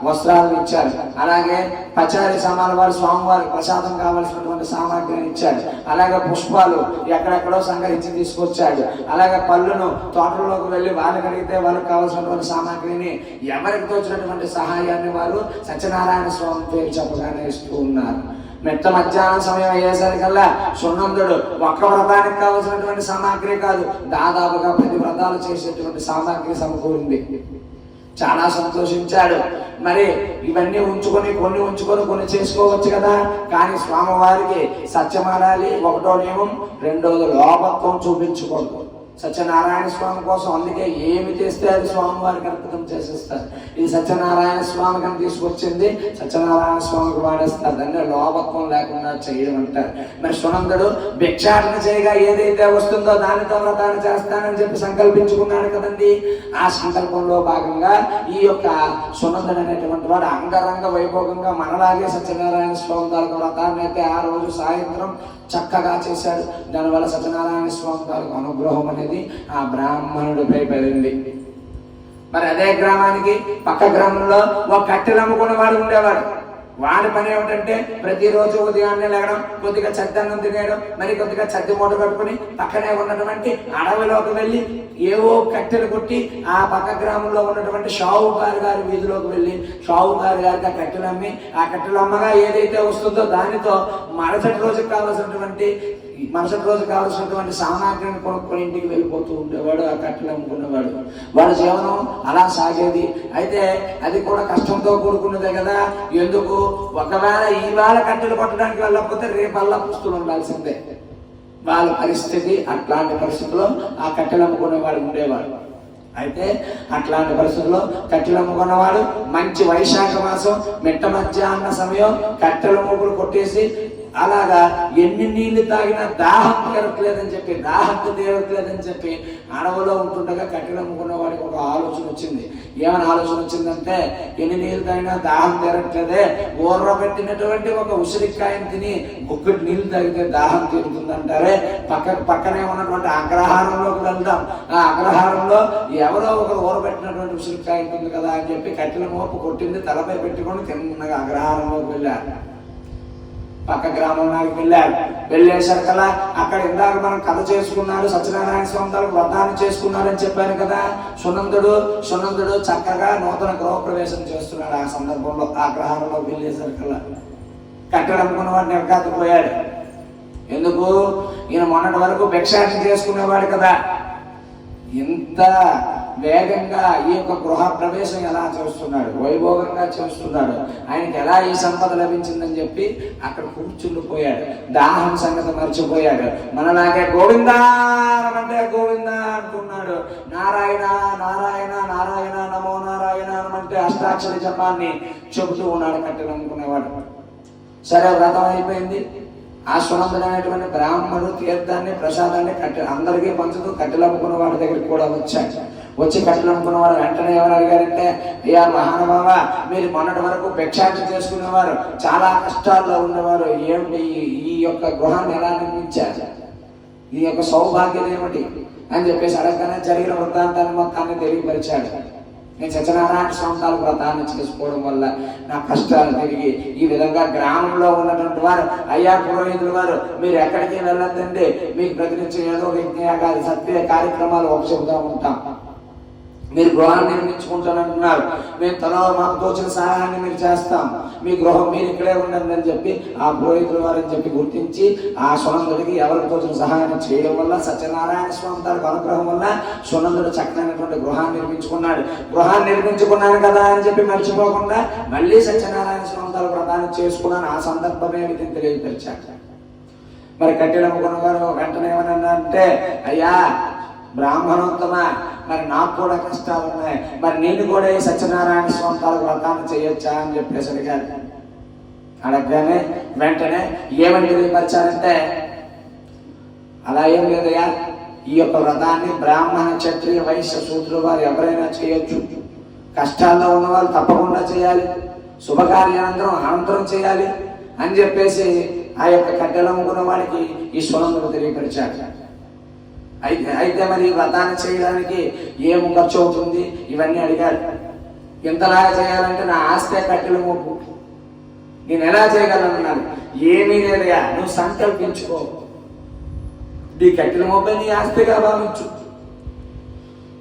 వస్త్రాలను ఇచ్చారు. అలాగే పచారి సామాన్ల వారు స్వామివారికి ప్రసాదం కావలసినటువంటి సామాగ్రిని ఇచ్చాడు. అలాగే పుష్పాలు ఎక్కడెక్కడో సంగ్రహించి తీసుకొచ్చాడు. అలాగే పళ్ళును తోటల్లోకి వెళ్ళి వాళ్ళకి అడిగితే వాళ్ళకి కావాల్సినటువంటి సామాగ్రిని ఎవరికి తోచినటువంటి సహాయాన్ని వారు సత్యనారాయణ స్వామి పేరు చెప్పగానే ఇస్తూ ఉన్నారు. మెట్ట మధ్యాహ్నం సమయం అయ్యేసరికల్లా సున్నందుడు ఒక్క వ్రతానికి కావాల్సినటువంటి సామాగ్రి కాదు, దాదాపుగా 10 వ్రతాలు చేసేటువంటి సామాగ్రి సమకూరింది. చాలా సంతోషించాడు. మరి ఇవన్నీ ఉంచుకొని కొన్ని చేసుకోవచ్చు కదా, కానీ స్వామివారికి సత్యమాడాలి, 1వ నియమం, 2వది లోపత్వం చూపించకూడదు. సత్యనారాయణ స్వామి కోసం అందుకే ఏమి చేస్తే అది స్వామివారికి అర్పితం చేసేస్తారు. ఇది సత్యనారాయణ స్వామికి అని తీసుకొచ్చింది సత్యనారాయణ స్వామికి వాడేస్తారు. దాన్ని లోపత్వం లేకుండా చేయడం అంటారు. మరి సునందుడు భిక్షాటన చేయగా ఏదైతే వస్తుందో దానితో వ్రతాన్ని చేస్తానని చెప్పి సంకల్పించుకున్నాడు కదండి. ఆ సంకల్పంలో భాగంగా ఈ యొక్క సునందుడు అనేటువంటి వాడు అంగరంగ వైభోగంగా మనలాగే సత్యనారాయణ స్వామి తాలూకు వ్రతాన్ని అయితే ఆ రోజు సాయంత్రం చక్కగా చేశాడు. దానివల్ల సత్యనారాయణ స్వామి తాలూకు అనుగ్రహం అనేది ఆ బ్రాహ్మణుడిపై పడింది. మరి అదే గ్రామానికి పక్క గ్రామంలో ఒక కట్టెలు అమ్ముకున్న వాడు ఉండేవాడు. వాడి పని ఏమిటంటే ప్రతిరోజు ఉదయాన్నే లేగడం, కొద్దిగా చద్దన్నం తినేయడం, మరి కొద్దిగా చద్ది మూట కట్టుకుని పక్కనే ఉన్నటువంటి అడవిలోకి వెళ్ళి ఏవో కట్టెలు కొట్టి ఆ పక్క గ్రామంలో ఉన్నటువంటి షావుకారు గారి వీధిలోకి వెళ్ళి షావుకారు గారికి ఆ కట్టెలు అమ్మి ఆ కట్టెలు అమ్మగా ఏదైతే వస్తుందో దానితో మరుసటి రోజుకి కావాల్సినటువంటి సామాగ్రిని కొనుక్కొని ఇంటికి వెళ్ళిపోతూ ఉండేవాడు. ఆ కట్టెలు అమ్ముకునేవాడు. వాడి జీవనం అలా సాగేది. అయితే అది కూడా కష్టంతో కూడుకున్నదే కదా. ఎందుకు, ఒకవేళ ఈవేళ కట్టెలు కొట్టడానికి వెళ్ళకపోతే రేపల్లా పుస్తులు ఉండాల్సిందే. వాళ్ళ పరిస్థితి అట్లాంటి పరిస్థితుల్లో ఆ కట్టెలు అమ్ముకునేవాడు ఉండేవాడు. అయితే అట్లాంటి పరిస్థితుల్లో కట్టెలు అమ్ముకున్నవాడు మంచి వైశాఖ మాసం మిట్ట మధ్యాహ్న సమయం కట్టెల ముగ్గులు కొట్టేసి అలాగా ఎన్ని నీళ్లు తాగినా దాహం తీరట్లేదని చెప్పి అడవిలో ఉంటుండగా కట్టెలు అమ్ముకున్న వాడికి ఒక ఆలోచన వచ్చింది. ఏమైనా ఆలోచన వచ్చిందంటే, ఎన్ని నీళ్లు తాగినా దాహం తీరట్లేదే, ఊర్ర పెట్టినటువంటి ఒక ఉసిరికాయని తిని గుక్కటి నీళ్లు తాగితే దాహం తీరుతుందంటారే, పక్కనే ఉన్నటువంటి అగ్రహారంలోకి వెళ్దాం. ఆ అగ్రహారంలో ఎవరో ఒకరు ఊరబెట్టినటువంటి ఉసిరికాయ ఉంటుంది కదా అని చెప్పి కట్టెల మోపు కొట్టింది తలపై పెట్టుకొని తిన్నగా అగ్రహారంలోకి వెళ్ళారు. పక్క గ్రామంలోకి వెళ్ళారు. వెళ్ళేసరికల్లా అక్కడ ఇందాక మనం కథ చేసుకున్నాడు, సత్యనారాయణ స్వామి తాలూకు వ్రతాన్ని చేసుకున్నారని చెప్పాను కదా. సునందుడు చక్కగా నూతన గృహప్రవేశం చేస్తున్నాడు. ఆ సందర్భంలో ఆ గ్రహారంలో వెళ్ళేసరికల్లా కట్టెలు అమ్ముకున్న వాడు నిర్ఘాతపోయాడు. ఎందుకు, ఈయన మొన్నటి వరకు భిక్షాటన చేసుకునేవాడు కదా. ఇంత వేగంగా ఈ యొక్క గృహ ప్రవేశం ఎలా చేస్తున్నాడు, వైభోగంగా చేస్తున్నాడు, ఆయనకి ఎలా ఈ సంపద లభించిందని చెప్పి అక్కడ కూర్చుండిపోయాడు. దాహం సంగతి మర్చిపోయాడు. మనలాగే గోవిందా అంటే గోవిందా అంటున్నాడు. నారాయణ నారాయణ నారాయణ నమో నారాయణ అంటే అష్టాక్షరి జపాన్ని చెబుతూ ఉన్నాడు కట్టెలు అమ్ముకునేవాడు. సరే, వ్రతం అయిపోయింది. ఆ సునందుడు అనేటువంటి బ్రాహ్మణుడు తీర్థాన్ని ప్రసాదాన్ని అందరికీ పంచుతూ కట్టెలు అమ్ముకున్న వాడి దగ్గరికి కూడా వచ్చి కట్టెలు అమ్ముకున్న వాడు వెంటనే ఎవరు అడిగారంటే, అయ్యా మహానుభావ, మీరు మొన్నటి వరకు భిక్షాటన చేసుకునేవారు, చాలా కష్టాల్లో ఉండేవారు, ఏమిటి ఈ యొక్క గృహాన్ని ఎలా నిర్మించారు, ఈ యొక్క సౌభాగ్యం ఏమిటి అని చెప్పేసి అడగగానే జరిగిన వృత్తాంతాన్ని మొత్తాన్ని తెలియపరిచాడు. నేను సత్యనారాయణ స్వామి తాలూకు వ్రతాన్ని చేసుకోవడం వల్ల నా కష్టాలు తిరిగి ఈ విధంగా గ్రామంలో ఉన్నటువంటి వారు, అయ్యా పురోహితులు వారు, మీరు ఎక్కడికి వెళ్ళొద్దండి, మీకు ప్రతినిత్యం ఏదో యజ్ఞయాగాది సత్య కార్యక్రమాలు ఒక చెబుతూ ఉంటాం, మీరు గృహాన్ని నిర్మించుకుంటానంటున్నారు, మేము తలో మాకు తోచిన సహాయాన్ని మీరు చేస్తాం, మీ గృహం మీరు ఇక్కడే ఉండండి అని చెప్పి ఆ పురోహితుల వారని చెప్పి గుర్తించి ఆ సునందుడికి ఎవరికి తోచిన సహాయాన్ని చేయడం వల్ల సత్యనారాయణ స్వామి తాలూకు అనుగ్రహం వల్ల సునందుడు చక్కనైనటువంటి గృహాన్ని నిర్మించుకున్నాను కదా అని చెప్పి మర్చిపోకుండా మళ్ళీ సత్యనారాయణ స్వామి తాలూకు వ్రతాన్ని చేసుకున్నాను. ఆ సందర్భమే వీటిని తెలియపరిచాడు. మరి కట్టెలు అమ్ముకున్న వారు వెంటనే ఏమన్నా అంటే, అయ్యా బ్రాహ్మణోత్తమ, మరి నాకు కూడా కష్టాలు ఉన్నాయి, మరి నేను కూడా ఈ సత్యనారాయణ స్వామి తాలూకు వ్రతాన్ని చేయొచ్చా అని చెప్పేసి అడగగానే వెంటనే ఏమని తెలియపరిచారంటే, అలా ఏం లేదయ్యా, ఈ యొక్క వ్రతాన్ని బ్రాహ్మణ క్షత్రియ వైశ్య శూద్రుల వారు ఎవరైనా చేయొచ్చు, కష్టాల్లో ఉన్న వాళ్ళు తప్పకుండా చేయాలి, శుభకార్యానంతరం అనంతరం చేయాలి అని చెప్పేసి ఆ యొక్క కట్టెలు అమ్ముకున్న వాడికి ఈ సునందుడు తెలియపరిచాడు. అయితే మరి వ్రతాన్ని చేయడానికి ఏం ఖర్చు అవుతుంది ఇవన్నీ అడిగాడు. ఇంతలాగా చేయాలంటే నా ఆస్తే కట్టెల మోపు, నేను ఎలా చేయగలనన్నాను. ఏమీ లేదుగా, నువ్వు సంకల్పించుకో, నీ కట్టెల మోపే నీ ఆస్తిగా భావించు,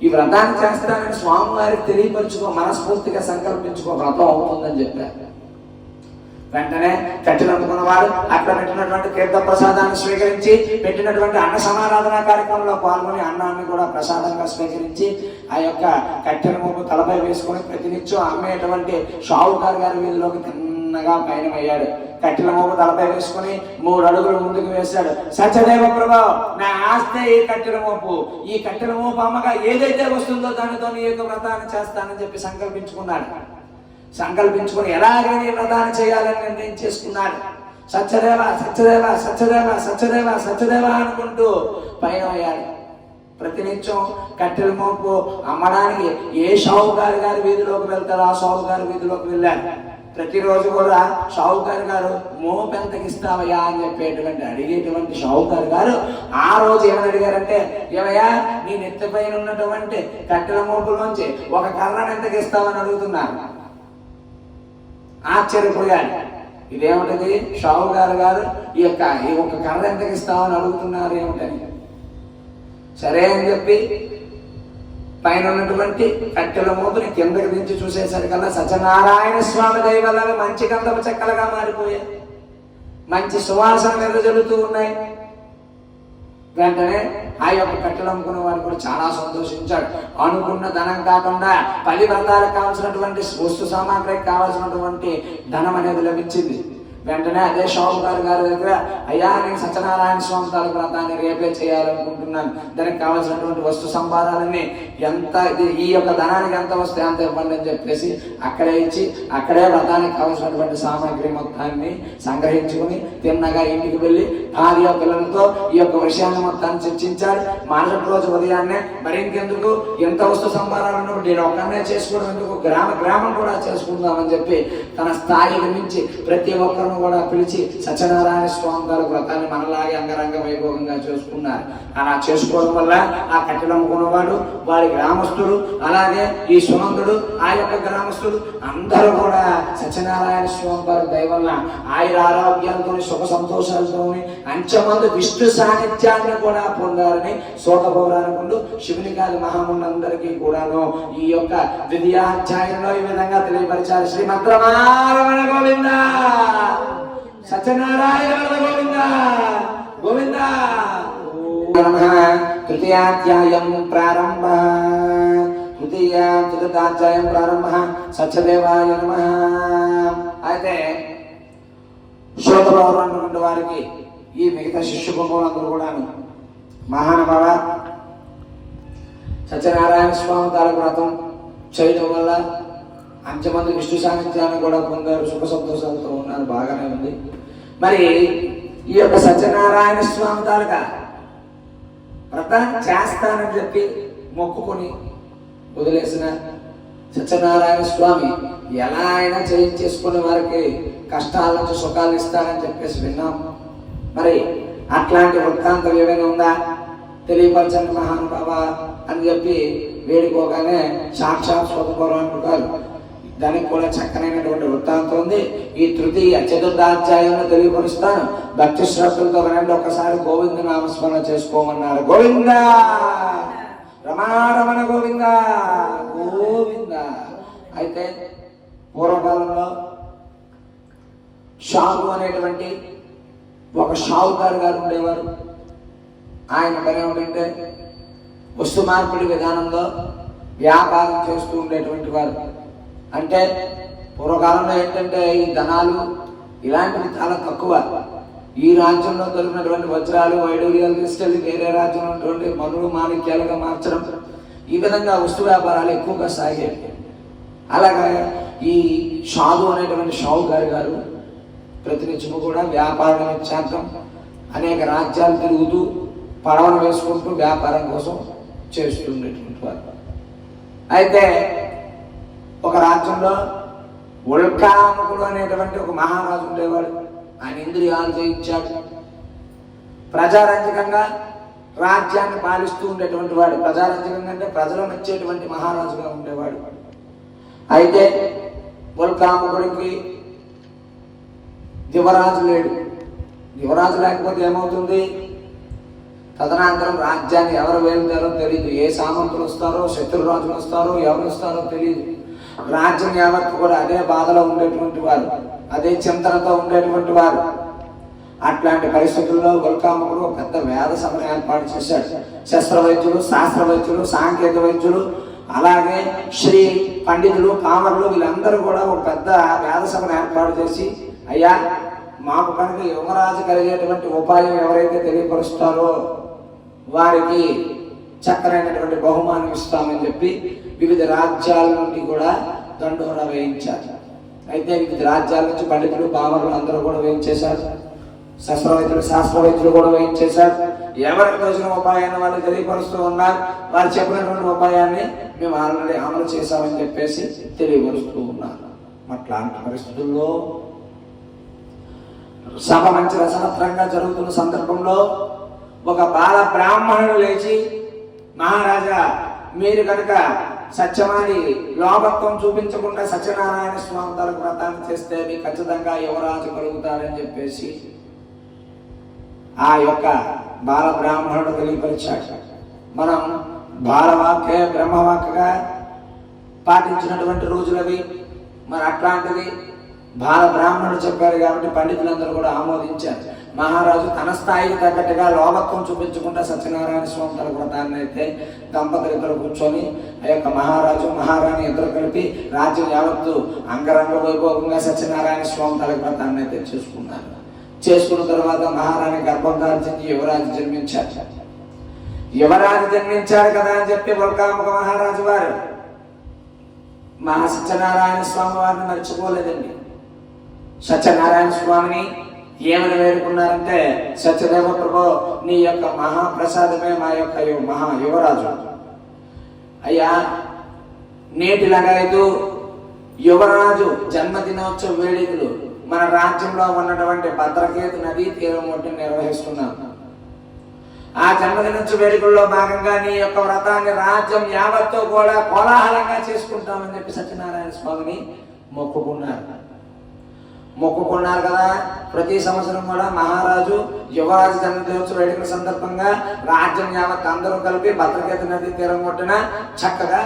ఈ వ్రతాన్ని చేస్తానని స్వామివారికి తెలియపరుచుకో, మనస్ఫూర్తిగా సంకల్పించుకో, వ్రతం అవుతుందని చెప్పారు. వెంటనే కట్టెలు అందుకున్నవాడు అక్కడ పెట్టినటువంటి తీర్థ ప్రసాదాన్ని స్వీకరించి పెట్టినటువంటి అన్న సమారాధన కార్యక్రమంలో పాల్గొని అన్నాన్ని కూడా ప్రసాదంగా స్వీకరించి ఆ యొక్క కట్టెల మోపు తలపై వేసుకొని ప్రతినిత్యం అమ్మేటువంటి షావుకారు గారి వీధిలోకి తిన్నగా పయనమయ్యాడు. కట్టెల మోపు తలపై వేసుకుని 3 అడుగులు ముందుకు వేశాడు. సత్యదేవ ప్రభు, నా ఆస్తే ఈ కట్టెల మోపు, ఈ కట్టెల మోపు అమ్మగా ఏదైతే వస్తుందో దానితో నీ యొక్క వ్రతాన్ని చేస్తానని చెప్పి సంకల్పించుకున్నాడు. సంకల్పించుకుని ఎలాగైనా వ్రతాన్ని చేయాలని నిర్ణయం చేసుకున్నాడు. సత్యదేవ సత్యదేవ సత్యదేవ సత్యదేవ సత్యదేవ అనుకుంటూ పయనమయ్యాడు. ప్రతినిత్యం కట్టెల మోపు అమ్మడానికి ఏ షావుకారు గారి వీధిలోకి వెళ్తారో ఆ షావుకారు వీధిలోకి వెళ్ళాడు. ప్రతిరోజు కూడా షావుకారు గారు మోపు ఎంతకి ఇస్తావయ్యా అని చెప్పేటువంటి అడిగేటువంటి షావుకారు గారు ఆ రోజు ఏమని అడిగారంటే, ఏమయ్యా నీ నెత్తిపైన ఉన్నటువంటి కట్టెల మోపులోంచి ఒక కర్రను ఎంతకి ఇస్తావని అడుగుతున్నారు. ఆశ్చర్యపోయాడు. ఇదేమిటది, షావుకారు గారు ఈ ఒక కర్ర ఎంతకి ఇస్తామని అడుగుతున్నారు ఏమిటని. సరే అని చెప్పి పైన ఉన్నటువంటి కట్టెల మోపుని కిందకి దించి చూసేసరికల్లా సత్యనారాయణ స్వామి దయ వల్ల మంచి గంధపు చెక్కలుగా మారిపోయాయి, మంచి సువాసన వెదజల్లుతూ ఉన్నాయి. వెంటనే ఆ యొక్క కట్టెలు అమ్ముకున్న వారు కూడా చాలా సంతోషించాడు. అనుకున్న ధనం కాకుండా 10 వ్రతాలకు కావాల్సినటువంటి వస్తు సామాగ్రికి కావాల్సినటువంటి ధనం అనేది లభించింది. వెంటనే అదే షావుకారు గారి దగ్గర, అయ్యా నేను సత్యనారాయణ స్వామి తాలూకు వ్రతాన్ని రేపే చేయాలనుకుంటున్నాను, దానికి కావాల్సినటువంటి వస్తు సంపాదనని ఎంత, ఈ యొక్క ధనానికి ఎంత వస్తే అంత ఇవ్వండి అని చెప్పేసి అక్కడే ఇచ్చి అక్కడే వ్రతానికి కావాల్సినటువంటి సామాగ్రి మొత్తాన్ని సంగ్రహించుకుని తిన్నగా ఇంటికి వెళ్ళి భార్య పిల్లలతో ఈ యొక్క విషయాన్ని మొత్తాన్ని చర్చించాడు. మరుసటి రోజు ఉదయాన్నే మరి ఇంకెందుకు, ఎంత వస్తు సంపాదన ఉన్నప్పుడు నేను ఒక్కనే చేసుకోవడం ఎందుకు, గ్రామం కూడా చేసుకుందామని చెప్పి తన స్థాయికి మించి ప్రతి ఒక్కరు కూడా పిలిచి సత్యనారాయణ స్వామి గారి వ్రతాన్ని మనలాగే అంగరంగ వైభవంగా చేసుకున్నారు. అలా చేసుకోవడం వల్ల ఆ కట్టెలు అమ్ముకున్నవాడు, వారి గ్రామస్తులు, అలాగే ఈ సునందుడు, ఆ యొక్క గ్రామస్తులు అందరూ కూడా సత్యనారాయణ స్వామి గారి దయ వల్ల ఆయుర ఆరోగ్యాలతో సుఖ సంతోషాలతో అంచెమందు విష్ణు సాన్నిధ్యాన్ని కూడా పొందాలని సోత పౌరాణికుడు శివునికాది మహాములందరికీ కూడాను ఈ యొక్క ద్వితీయాధ్యాయంలో ఈ విధంగా తెలియపరిచారు. శ్రీమద్రమారమణ గోవింద, సత్యనారాయణ గోవింద గోవింద. తృతీయాధ్యాయం ప్రారంభ, చతుర్థాధ్యాయం ప్రారంభ. సత్యదేవాయ నమః. అయితే శ్రోత పౌరాణికుడు వారికి ఈ మిగతా శిష్య బొమ్మలందరూ కూడాను మహానుభావ సత్యనారాయణ స్వామి తాలూకు వ్రతం చేయడం వల్ల అంచెమంది విష్ణు సాన్నిధ్యాన్ని కూడా పొందారు, సుఖ సంతోషాలతో ఉన్నారు, బాగానే ఉంది. మరి ఈ యొక్క సత్యనారాయణ స్వామి తాలూకా వ్రతం చేస్తానని చెప్పి మొక్కుకొని వదిలేసిన సత్యనారాయణ స్వామి ఎలా అయినా చేయించేసుకునే వారికి కష్టాల నుంచి సుఖాలు ఇస్తారని చెప్పేసి విన్నాం. మరి అట్లాంటి వృత్తాంతం ఏమైనా ఉందా తెలియపరచండి మహానుభావ అని చెప్పి వేడుకోగానే సాక్షాత్ సోత పౌరాణికుడు దానికి కూడా చక్కనైనటువంటి వృత్తాంతం ఉంది. ఈ తృతీయ చతుర్థాధ్యాయంలో తెలియపరుస్తాను. భక్తి శ్రద్ధలతో వినండి. ఒకసారి గోవింద నామస్మరణ చేసుకోమన్నారు. గోవింద రమారమణ గోవింద గోవింద. అయితే పూర్వకాలంలో షావు అనేటువంటి ఒక షావుకారు గారు ఉండేవారు. ఆయన పని ఏమిటంటే వస్తు మార్పిడి విధానంలో వ్యాపారం చేస్తూ ఉండేటువంటి వారు. అంటే పూర్వకాలంలో ఏంటంటే ఈ ధనాలు ఇలాంటివి చాలా తక్కువ. ఈ రాజ్యంలో దొరికినటువంటి వజ్రాలు వైడూర్యాలు తీసుకెళ్ళి వేరే రాజ్యంలో ఉన్నటువంటి మనులు మాణిక్యాలుగా మార్చడం, ఈ విధంగా వస్తు వ్యాపారాలు ఎక్కువగా సాగాయి. అలాగే ఈ షాదు అనేటువంటి షావుకారు గారు ప్రతినిత్యము కూడా వ్యాపారం చేద్దాం అనేక రాజ్యాలు తిరుగుతూ పడవలు వేసుకుంటూ వ్యాపారం కోసం చేస్తుండేటువంటి వారు. అయితే ఒక రాజ్యంలో ఉల్కాముకుడు అనేటువంటి ఒక మహారాజు ఉండేవాడు. ఆయన ఇంద్రియాలు జయించాడు. ప్రజారంజకంగా రాజ్యాన్ని పాలిస్తూ ఉండేటువంటి వాడు. ప్రజారంజకంగా అంటే ప్రజలు నచ్చేటువంటి మహారాజుగా ఉండేవాడు. అయితే బల్కాముకుడికి యువరాజు లేడు. యువరాజు లేకపోతే ఏమవుతుంది? తదనంతరం రాజ్యాన్ని ఎవరు వేలుతారో తెలియదు. ఏ సామంతులు వస్తారో, శత్రురాజులు వస్తారో, ఎవరు వస్తారో తెలియదు. రాజ్యం యావత్తు కూడా అదే బాధలో ఉండేటువంటి వారు, అదే చింతనతో ఉండేటువంటి వారు. అట్లాంటి పరిస్థితుల్లో బల్కాముకుడు పెద్ద వేద సభను ఏర్పాటు చేశాడు. శస్త్ర వైద్యులు, శాస్త్ర వైద్యులు, సాంకేతిక వైద్యులు, అలాగే శ్రీ పండితులు, కామరులు వీళ్ళందరూ కూడా ఒక పెద్ద వేద సభను ఏర్పాటు చేసి, అయ్యా మాకు కనుక యువరాజు కలిగేటువంటి ఉపాయం ఎవరైతే తెలియపరుస్తారో వారికి చక్కనైనటువంటి బహుమానం ఇస్తామని చెప్పి వివిధ రాజ్యాల నుండి కూడా దండోరా వేయించారు. అయితే వివిధ రాజ్యాల నుంచి పండితులు, పామరులు అందరూ కూడా వేయించేశారు. శస్త్రవైద్యులు, శాస్త్ర వైద్యులు కూడా వేయించేశారు. ఎవరికి తోచిన ఉపాయాన్ని వాళ్ళు తెలియపరుస్తూ ఉన్నారు. వారు చెప్పినటువంటి ఉపాయాన్ని మేము ఆల్రెడీ అమలు చేశామని చెప్పేసి తెలియపరుస్తూ ఉన్నారు. అట్లాంటి పరిస్థితుల్లో సభ మంచి రసవత్రంగా జరుగుతున్న సందర్భంలో ఒక బాల బ్రాహ్మణుడు లేచి, మహారాజా మీరు కనుక సత్యమాని లోభత్వం చూపించకుండా సత్యనారాయణ స్వామి తలకు వ్రతాన్ని చేస్తే మీకు ఖచ్చితంగా యువరాజు కలుగుతారని చెప్పేసి ఆ యొక్క బాల బ్రాహ్మణుడు తెలియపరిచాడు. మనం బాలవాక్య బ్రహ్మవాక్యగా పాటించినటువంటి రోజులవి. మరి అట్లాంటిది బాల బ్రాహ్మణుడు చెప్పారు కాబట్టి పండితులందరూ కూడా ఆమోదించారు. మహారాజు తన స్థాయికి తగ్గట్టుగా లోభత్వం చూపించకుండా సత్యనారాయణ స్వామి తల వ్రతాన్ని అయితే దంపతులు ఇద్దరు కూర్చొని ఆ యొక్క మహారాజు మహారాణి ఇద్దరు కలిపి రాజ్యం యావత్తు అంగరంగ వైభోగంగా సత్యనారాయణ స్వామి తల వ్రతాన్ని అయితే చేసుకున్నారు. చేసుకున్న తర్వాత మహారాణి గర్భం దాల్చింది, యువరాజు జన్మించారు. యువరాజు జన్మించారు కదా అని చెప్పి బల్కాముక మహారాజు వారు సత్యనారాయణ స్వామి వారిని మర్చిపోలేదండి. సత్యనారాయణ స్వామిని ఏమని వేడుకున్నారంటే, సత్యదేవ ప్రభు నీ యొక్క మహాప్రసాదమే మా యొక్క మహా యువరాజు. అయ్యా నేటిలాగైదు యువరాజు జన్మదినోత్సవ వేడుకలు మన రాజ్యంలో ఉన్నటువంటి భద్రకేతు నదీ తీరం ఒడ్డున నిర్వహిస్తున్నాం. ఆ జన్మదినోత్సవ వేడుకల్లో భాగంగా నీ యొక్క వ్రతాన్ని రాజ్యం యావత్తు కూడా కోలాహలంగా చేసుకుంటామని చెప్పి సత్యనారాయణ స్వామిని మొక్కుకున్నారు కదా. ప్రతి సంవత్సరం కూడా మహారాజు యువరాజు జన్మదినోత్సవ వేడుకల సందర్భంగా రాజ్యం యావత్ అందరూ కలిపి భద్రకేతు నది తీరం ఒడ్డున చక్కగా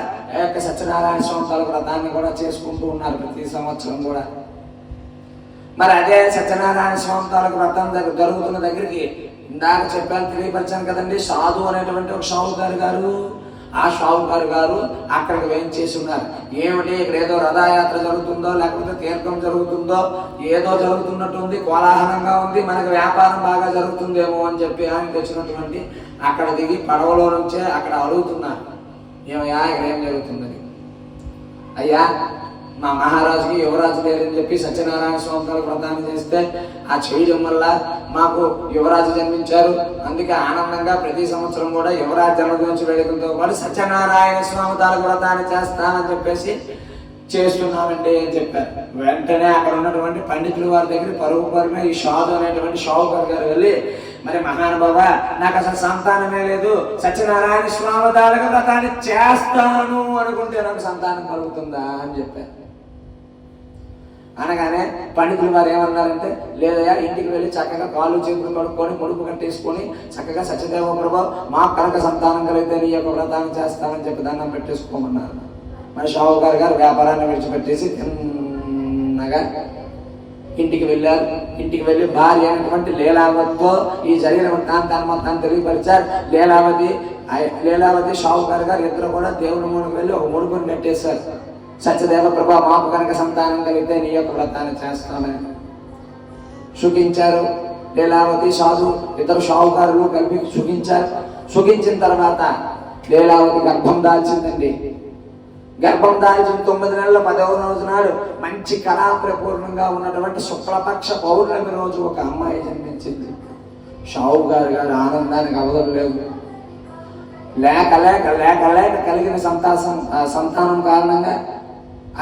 సత్యనారాయణ స్వామి తల వ్రతాన్ని కూడా చేసుకుంటూ ఉన్నారు ప్రతి సంవత్సరం కూడా. మరి అదే సత్యనారాయణ స్వామి తాలూకు వ్రతం జరుగుతున్న దగ్గరికి ఇందాక చెప్పాను, తెలియపరిచాను కదండి, సాధు అనేటువంటి ఒక షావుకారు గారు, ఆ షావుకారు గారు అక్కడికి వేయించేసి ఉన్నారు. ఏమిటి ఇక్కడ ఏదో రథయాత్ర జరుగుతుందో లేకపోతే తీర్థం జరుగుతుందో ఏదో జరుగుతున్నట్టు ఉంది, కోలాహలంగా ఉంది, మనకు వ్యాపారం బాగా జరుగుతుందేమో అని చెప్పి ఆయనకి వచ్చినటువంటి అక్కడ దిగి పడవలో నుంచే అక్కడ అడుగుతున్నారు, ఏమయ్యా ఇక్కడ ఏం జరుగుతున్నది? అయ్యా మా మహారాజుకి యువరాజు లేరని చెప్పి సత్యనారాయణ స్వామి వ్రతాన్ని చేస్తే ఆ చేయడం వల్ల మాకు యువరాజు జన్మించారు. అందుకే ఆనందంగా ప్రతి సంవత్సరం కూడా యువరాజు జన్మదినోత్సవ వేడుకలతో పాటు సత్యనారాయణ స్వామి తాలూకు వ్రతాన్ని చేస్తానని చెప్పేసి చేస్తున్నామండి అని చెప్పారు. వెంటనే అక్కడ ఉన్నటువంటి పండితులు వారి దగ్గర పరుగున ఈ షాదు అనేటువంటి షావుకారు గారు వెళ్ళి, మరి మహానుభావ నాకు అసలు సంతానమే లేదు, సత్యనారాయణ స్వామి తాలూకు వ్రతాన్ని చేస్తాను అనుకుంటే నాకు సంతానం కలుగుతుందా అని చెప్పారు. అనగానే పండితులు వారు ఏమన్నారంటే, లేదయ్యా ఇంటికి వెళ్ళి చక్కగా కాళ్ళు చేతులు కడుక్కొని ముడుపు కట్టేసుకొని చక్కగా సత్యదేవ ప్రభు మా కనుక సంతానం కలిగితే నీ యొక్క వ్రతాన్ని చేస్తామని చెప్పి దండం పెట్టేసుకోమన్నారు. మరి షావుకారు గారు వ్యాపారాన్ని విడిచిపెట్టేసి తిన్నగా ఇంటికి వెళ్ళారు. ఇంటికి వెళ్ళి భార్య అయినటువంటి లీలావతితో ఈ జరిగిన వృత్తాంతాన్ని మొత్తాన్ని తెలియపరిచారు. లీలావతి షావుకారు గారు ఇద్దరు కూడా దేవుని ముందుకు వెళ్ళి ఒక ముడుపుని కట్టేశారు. సత్యదేవ ప్రభా మాకు కనుక సంతానం కలిగితే నీ యొక్క వ్రతాన్ని చేస్తామని సుఖించారు. లీలావతి సాధు ఇద్దరు షావుకారులు కలిపి సుఖించారు. సుఖించిన తర్వాత లీలావతి గర్భం దాల్చిందండి. గర్భం దాల్చిన 9 నెలల 10వ రోజు నాడు మంచి కళాప్రపూర్ణంగా ఉన్నటువంటి శుక్లపక్ష పౌర్ణమి రోజు ఒక అమ్మాయి జన్మించింది. షావుకారు గారు ఆనందానికి అవధులు లేవు. లేక లేక లేక లేక కలిగిన సంతానం కారణంగా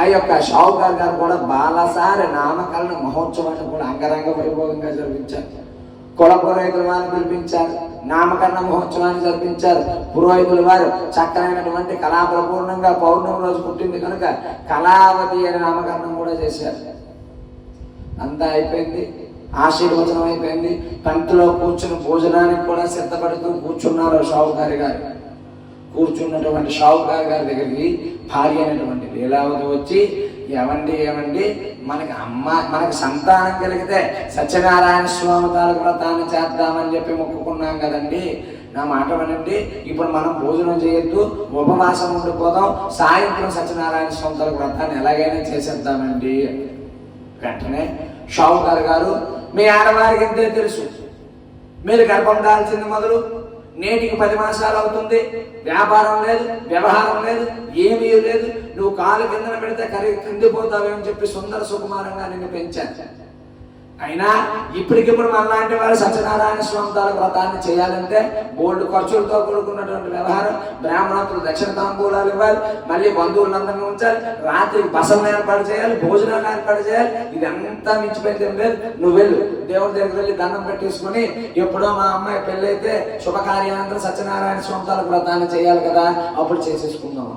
ఆ యొక్క షావుకారు గారు కూడా బాలసారి నామకరణ మహోత్సవాన్ని కూడా అంగరంగ వైభవంగా జరిపించారు. కుల పురోహితుల వారిని పిలిపించారు, నామకరణ మహోత్సవాన్ని జరిపించారు. పురోహితుల వారు చక్కనైనటువంటి కళాప్రపూర్ణంగా పౌర్ణమి రోజు పుట్టింది కనుక కళావతి అని నామకరణం కూడా చేశారు. అంతా అయిపోయింది, ఆశీర్వచనం అయిపోయింది. పంక్తిలో కూర్చుని భోజనానికి కూడా సిద్ధపడుతూ కూర్చున్నారు షావుకారి గారు. కూర్చున్నటువంటి షావుకారి గారి దగ్గరికి భార్య అయినటువంటి లీలావతి వచ్చి, ఏమండి మనకి సంతానం కలిగితే సత్యనారాయణ స్వామి తాలూకు వ్రతాన్ని చేద్దామని చెప్పి మొక్కుకున్నాం కదండి, నా మాట వినండి, ఇప్పుడు మనం భోజనం చేయొద్దు, ఉపవాసం ఉండిపోదాం, సాయంత్రం సత్యనారాయణ స్వామి తాలూకు వ్రతాన్ని ఎలాగైనా చేసేద్దామండి. వెంటనే షావుకారు గారు, మీ ఆడవారికి ఎంతే తెలుసు, మీరు గర్భం దాల్చింది మొదలు నేటికి 10 మాసాలు అవుతుంది, వ్యాపారం లేదు, వ్యవహారం లేదు, ఏమీ లేదు, నువ్వు కాలు కిందన పెడితే కిందిపోతావేమని చెప్పి సుందర సుకుమారంగా నిన్ను పెంచాను. అయినా ఇప్పటికిప్పుడు మనలాంటి వారు సత్యనారాయణ స్వామి తాలూకు వ్రతాన్ని చేయాలంటే బోల్డ్ ఖర్చులతో కూడుకున్నటువంటి వ్యవహారం. బ్రాహ్మణులు దక్షిణ తాంబూలాలు ఇవ్వాలి, మళ్ళీ బంధువులందరినీ ఉంచాలి, రాత్రికి బసలను ఏర్పాటు చేయాలి, భోజనాలు ఏర్పాటు చేయాలి. ఇదంతా మించిపోయింది లేదు. నువ్వు వెళ్ళు, దేవుడి దగ్గరికి వెళ్ళి దండం పెట్టేసుకుని, ఎప్పుడో మా అమ్మాయి పెళ్ళైతే శుభకార్యానంతరం సత్యనారాయణ స్వామి తాలూకు వ్రతాన్ని చేయాలి కదా, అప్పుడు చేసేసుకుందాం.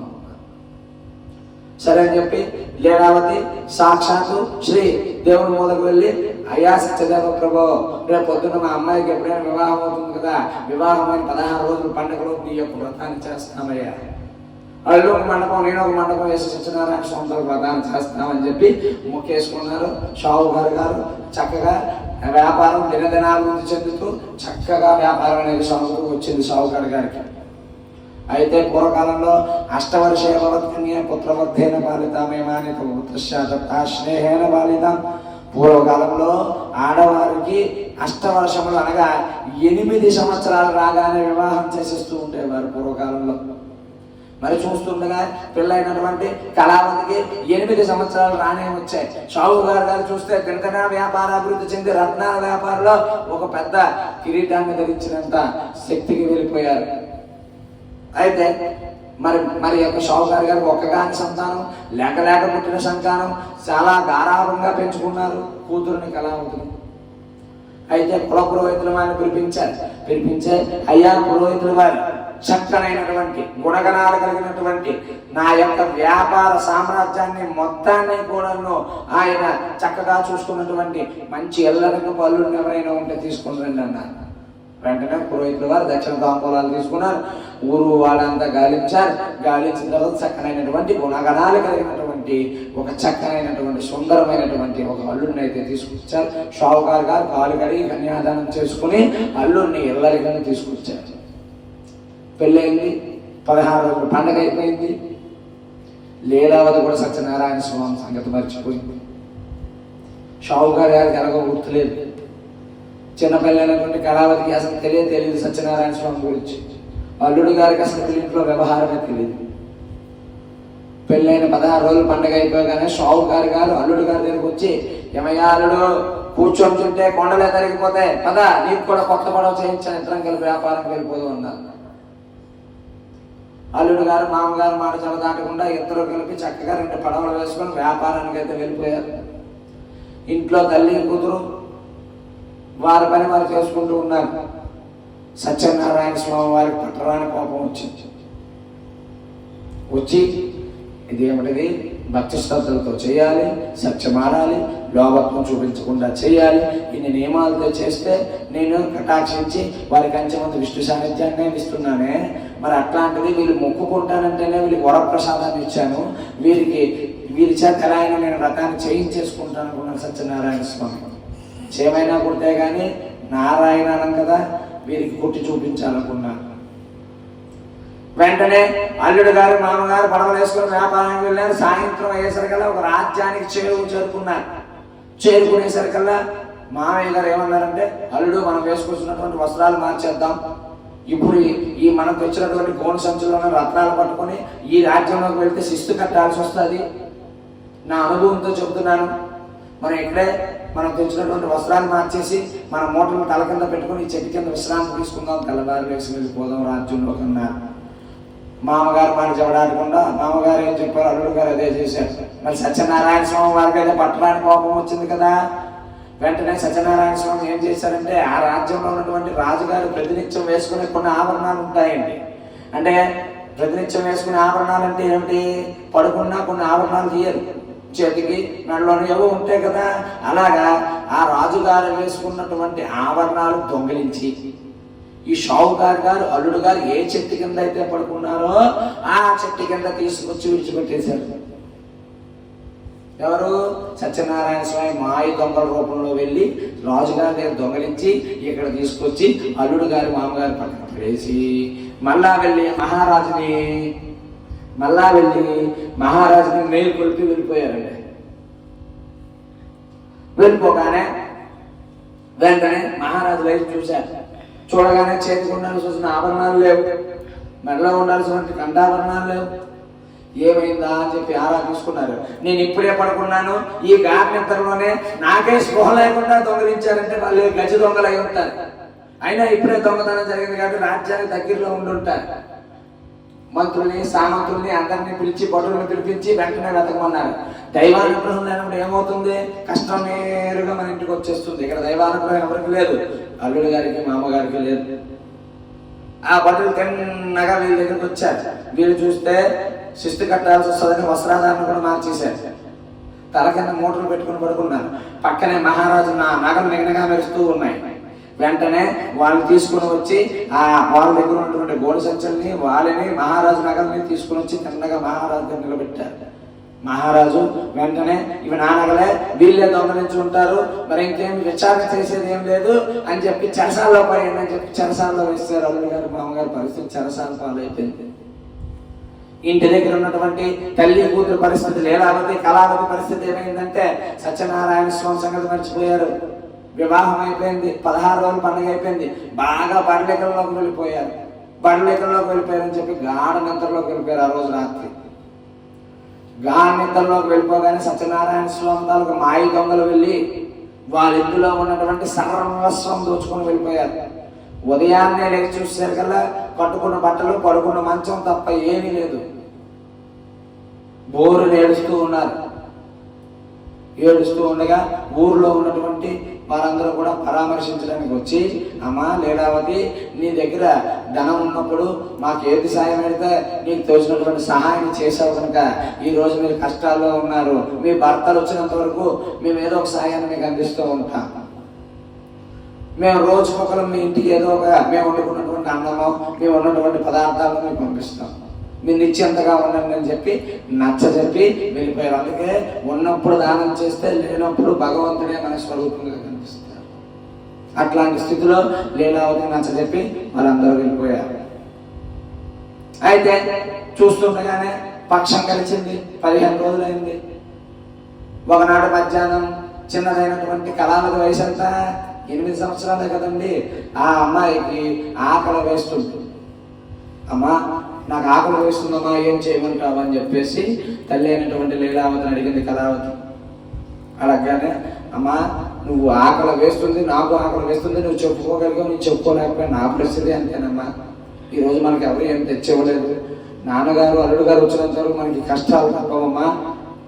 సరే అని చెప్పి లీలావతి సాక్షాత్తు శ్రీ దేవుని మూలకు వెళ్ళి, అయ్యా సత్యదేవ ప్రభు, రేపు పొద్దున్న మా అమ్మాయికి ఎప్పుడైనా వివాహం అవుతుంది కదా, వివాహం అని 16 రోజుల పండుగలో నీ యొక్క వ్రతాన్ని చేస్తామయ్యా. వాళ్ళు ఒక మండపం, నేను ఒక మండపం వేసి సత్యనారాయణ స్వామి వ్రతాన్ని చేస్తామని చెప్పి మొక్కేసుకున్నారు. షావుకారు గారు చక్కగా వ్యాపారం దినదినాభివృద్ధి చెందుతూ చక్కగా వ్యాపారం అనేది సాగుతూ వచ్చింది షావుకారు గారికి. అయితే పూర్వకాలంలో అష్టవర్షేణ పుత్రవర్ధేన పాలితామేమాని స్నేహేన పాలితాం. పూర్వకాలంలో ఆడవారికి అష్టవర్షములు అనగా 8 సంవత్సరాలు రాగానే వివాహం చేసేస్తూ ఉండేవారు పూర్వకాలంలో. మరి చూస్తుండగా పెళ్ళైనటువంటి కళావతికి 8 సంవత్సరాలు రానే వచ్చాయి. షావుకారు గారు చూస్తే దినదిన వ్యాపార అభివృద్ధి చెంది రత్నాల వ్యాపారంలో ఒక పెద్ద కిరీటాన్ని ధరించినంత శక్తికి వెళ్ళిపోయారు. అయితే మరి యొక్క షావుకారు గారికి ఒక్కగాని సంతానం, లేక పుట్టిన సంతానం, చాలా గారాభంగా పెంచుకున్నారు కూతురుని కళావతిని. అయితే కుల పురోహితుల వారిని పిలిపించే అయ్యా పురోహితుల వారు, చక్కనైనటువంటి గుణగణాలు కలిగినటువంటి నా యొక్క వ్యాపార సామ్రాజ్యాన్ని మొత్తాన్ని కూడా ఆయన చక్కగా చూసుకున్నటువంటి మంచి ఎల్లరికి పళ్ళుని ఎవరైనా ఉంటే తీసుకుని రండి అన్నారు. వెంటనే పురోహితుల వారు దక్షిణ తాంబూలాలు తీసుకున్నారు. ఊరు వాళ్ళంతా గాలించారు. గాలించిన తర్వాత చక్కనైనటువంటి గుణగణాలు కలిగినటువంటి ఒక చక్కనైనటువంటి సుందరమైనటువంటి ఒక అల్లుడిని అయితే తీసుకొచ్చారు. షావుకారు గారు కాలు కడిగి కన్యాదానం చేసుకుని అల్లుడిని ఎల్లరికని తీసుకొచ్చారు. పెళ్ళయింది, 16 రోజులు పండగ అయిపోయింది. లీలావతి కూడా సత్యనారాయణ స్వామి సంగతి మర్చిపోయింది. షావుకారు గారికి ఎలాగో గుర్తులేదు. చిన్నపిల్లైనటువంటి కళావతికి అసలు తెలియదు సత్యనారాయణ స్వామి గురించి. అల్లుడి గారికి అసలు ఇంట్లో వ్యవహారమే తెలియదు. పెళ్ళైన 16 రోజులు పండగ అయిపోగానే షావుకారు గారు అల్లుడి గారి దగ్గరికి వచ్చి, ఏమయ్యా అల్లుడు, కూర్చొని చుంటే కొండలే తరిగిపోతాయి, పదా నీకు కూడా కొత్త పడవ చేయించాను, ఇద్దరం కలిపి వ్యాపారం వెళ్ళిపోదు అన్నారు. అల్లుడు గారు మామగారు మాట దాటకుండా ఇద్దరు కలిపి చక్కగా 2 పడవలు వేసుకొని వ్యాపారానికి అయితే వెళ్ళిపోయారు. ఇంట్లో తల్లి కూతురు వారి పని వారు చేసుకుంటూ ఉన్నారు. సత్యనారాయణ స్వామి వారికి పట్టరాని కోపం వచ్చి ఇదేమిటిది, భక్తి శ్రద్ధలతో చేయాలి, సత్యమాడాలి, లోభత్వం చూపించకుండా చేయాలి, ఇన్ని నియమాలతో చేస్తే నేను కటాక్షించి వారికి అంచెమంది విష్ణు సాన్నిధ్యాన్ని ఇస్తున్నానే, మరి అట్లాంటిది వీళ్ళు మొక్కుకుంటానంటేనే వీళ్ళకి వరప్రసాదాన్ని ఇచ్చాను, వీరి చేత ఎలా అయినా నేను వ్రతాన్ని చేయించేసుకుంటాను అనుకున్నాను సత్యనారాయణ స్వామి. చేమైనా కుడితే కానీ నారాయణానం కదా, వీరికి కుట్టి చూపించాలనుకున్నాను. వెంటనే అల్లుడు గారు మామగారు పడవలు వేసుకొని వ్యాపారానికి వెళ్ళారు. సాయంత్రం అయ్యేసరికల్లా ఒక రాజ్యానికి చేరుకునేసరికల్లా మామయ్య గారు ఏమన్నారంటే, అల్లుడు మనం వేసుకొచ్చినటువంటి వస్త్రాలు మార్చేద్దాం, ఇప్పుడు ఈ మనకు వచ్చినటువంటి గోన సంచులను రత్నాలు పట్టుకొని ఈ రాజ్యంలోకి వెళ్తే శిస్తు కట్టాల్సి వస్తుంది, నా అనుభవంతో చెబుతున్నాను. మనం ఇక్కడే మనం తెచ్చినటువంటి వస్త్రాలు మార్చేసి మన మూటలను తల కింద పెట్టుకుని ఈ చెట్టు కింద విశ్రాంతి తీసుకుందాం, తెల్లవారు వేసి వెళ్ళిపోదాం రాజ్యంలోకి అన్నారు. మామగారు మాట చెబడాడకుండా మామగారు ఏం చెప్పారు, అల్లుడు గారు అదే చేశారు. మరి సత్యనారాయణ స్వామి వారికి అయితే పట్టడానికి కోపం వచ్చింది కదా, వెంటనే సత్యనారాయణ స్వామి ఏం చేశారంటే, ఆ రాజ్యంలో ఉన్నటువంటి రాజుగారు ప్రతినిత్యం వేసుకునే కొన్ని ఆభరణాలు ఉంటాయండి. అంటే ప్రతినిత్యం వేసుకునే ఆభరణాలు అంటే ఏమిటి? పడుకున్నా కొన్ని ఆభరణాలు తీయరు, చేతికి మెడలోని ఏవో ఉంటాయి కదా. అలాగా ఆ రాజుగారు వేసుకున్నటువంటి ఆభరణాలు దొంగిలించి ఈ షావుకారు గారు అల్లుడు గారు ఏ చెట్టు కింద అయితే పడుకున్నారో ఆ చెట్టు కింద తీసుకొచ్చి విడిచిపెట్టేశారు. ఎవరు? సత్యనారాయణ స్వామి మాయ దొంగల రూపంలో వెళ్ళి రాజుగారి దగ్గర దొంగలించి ఇక్కడ తీసుకొచ్చి అల్లుడు గారి మామగారి పక్కన పడేసి మళ్ళా వెళ్ళి మహారాజుని మేలు కొలిపి వెళ్ళిపోయారండి. వెళ్ళిపోగానే వెంటనే మహారాజు వైపు చూశారు. చూడగానే చేతికి ఉండాల్సిన ఆభరణాలు లేవు, మెడలో ఉండాల్సినటువంటి కంఠాభరణాలు లేవు. ఏమైందా అని చెప్పి ఆరా తీసుకున్నారు. నేను ఇప్పుడే పడుకున్నాను, ఈ గార్నిద్దరిలోనే నాకే స్పృహ లేకుండా దొంగలించారంటే వాళ్ళు గజ దొంగలు అయి ఉంటారు. అయినా ఇప్పుడే దొంగతనం జరిగింది కాబట్టి రాజ్యానికి దగ్గరలో ఉండుంటారు. మంత్రుల్ని సామంతుల్ని అందరినీ పిలిచి భటులను పిలిపించి వెంటనే వెతకమన్నారు. దైవానుగ్రహం లేనప్పుడు ఏమవుతుంది? కష్టం నేరుగా మన ఇంటికి వచ్చేస్తుంది. ఇక్కడ దైవానుగ్రహం ఎవరికి లేదు, అల్లుడు గారికి మామగారికి లేదు. ఆ భటులు తిన్నగా వీళ్ళ దగ్గరికి వచ్చారు. వీళ్ళు చూస్తే శిస్తు కట్టాల్సి వస్తుందని వస్త్రాధారణ కూడా మార్చేశారు. తల కింద మూటలు పెట్టుకుని పడుకున్నారు. పక్కనే మహారాజు నగలు నిగనగా మెరుస్తూ ఉన్నాయి. వెంటనే వాళ్ళు తీసుకుని వచ్చి ఆ వాళ్ళ దగ్గర ఉన్నటువంటి గోడు సంచుల్ని వాళ్ళని మహారాజు నగల్ని తీసుకుని వచ్చి తిన్నగా మహారాజు దగ్గర నిలబెట్టారు. మహారాజు వెంటనే ఇవి నా నగలే, వీళ్ళే దొంగలించి ఉంటారు, మరి ఇంకేం విచారణ చేసేది ఏం లేదు అని చెప్పి చెరసాల్లో పడేయండి అని చెప్పి చెరసాల్లో వేస్తారు. అల్లుడు గారు మామగారి పరిస్థితి చెరసాల పాలైపోయింది. ఇంటి దగ్గర ఉన్నటువంటి తల్లి కూతురు పరిస్థితి, లీలావతి కళావతి పరిస్థితి ఏమైందంటే సత్యనారాయణ స్వామి సంగతి మర్చిపోయారు. వివాహం అయిపోయింది, 16 రోజులు పండుగ అయిపోయింది, బాగా బడలికల్లోకి వెళ్ళిపోయారు. బడలికల్లోకి వెళ్ళిపోయారని చెప్పి గాఢ నిద్రలోకి వెళ్ళిపోయారు. ఆ రోజు రాత్రి గాఢ నిద్రలోకి వెళ్ళిపోగానే సత్యనారాయణ స్వామి తాలూకు మాయి దొంగలు వెళ్ళి వాళ్ళ ఇంటిలో ఉన్నటువంటి సర్వస్వం దోచుకొని వెళ్ళిపోయారు. ఉదయాన్నే లేచి చూసేసరి కల్లా కట్టుకున్న బట్టలు, పడుకున్న మంచం తప్ప ఏమీ లేదు. బోరు ఏడుస్తూ ఉన్నారు. ఏడుస్తూ ఉండగా ఊర్లో ఉన్నటువంటి వారందరూ కూడా పరామర్శించడానికి వచ్చి, అమ్మా లీలావతి, నీ దగ్గర ధనం ఉన్నప్పుడు మాకు ఏది సాయం పెడితే నీకు తోచినటువంటి సహాయం చేసావు కనుక ఈ రోజు మీరు కష్టాల్లో ఉన్నారు, మీ భర్తలు వచ్చినంత వరకు మేము ఏదో ఒక సాయాన్ని మీకు అందిస్తూ ఉంటాం. మేము రోజుకొకరు మీ ఇంటికి ఏదో ఒక మేము వండుకున్నటువంటి అన్నమో మేము ఉన్నటువంటి పదార్థాలను మీకు పంపిస్తాం, మీరు నిశ్చింతగా ఉండండి అని చెప్పి నచ్చజెప్పి వెళ్ళిపోయారు. అందుకే ఉన్నప్పుడు దానం చేస్తే లేనప్పుడు భగవంతుడే మన స్వరూపంగా కనిపిస్తారు. అట్లాంటి స్థితిలో లీలావతి నచ్చజెప్పి వాళ్ళందరూ వెళ్ళిపోయారు. అయితే చూస్తుండగానే పక్షం కలిసింది. 15 రోజులైంది. ఒకనాడు మధ్యాహ్నం చిన్నదైనటువంటి కళావతి వయసు అంతా 8 సంవత్సరాలే కదండి. ఆ అమ్మాయికి ఆకలి వేస్తుంది. అమ్మా నాకు ఆకలి వేస్తుందమ్మా, ఏం చేయమంటావు అని చెప్పేసి తల్లి అయినటువంటి లీలావతిని అడిగింది కళావతి. అడగగానే, అమ్మా నువ్వు ఆకలి వేస్తుంది, నాకు ఆకలి వేస్తుంది, నువ్వు చెప్పుకోగలిగావు, నేను చెప్పుకోలేకపోయినా నా పరిస్థితి అంతేనమ్మా. ఈరోజు మనకి ఎవరు ఏం తెచ్చివ్వలేదు, నాన్నగారు అల్లుడు గారు వచ్చినంత వరకు మనకి కష్టాలు తప్పవమ్మా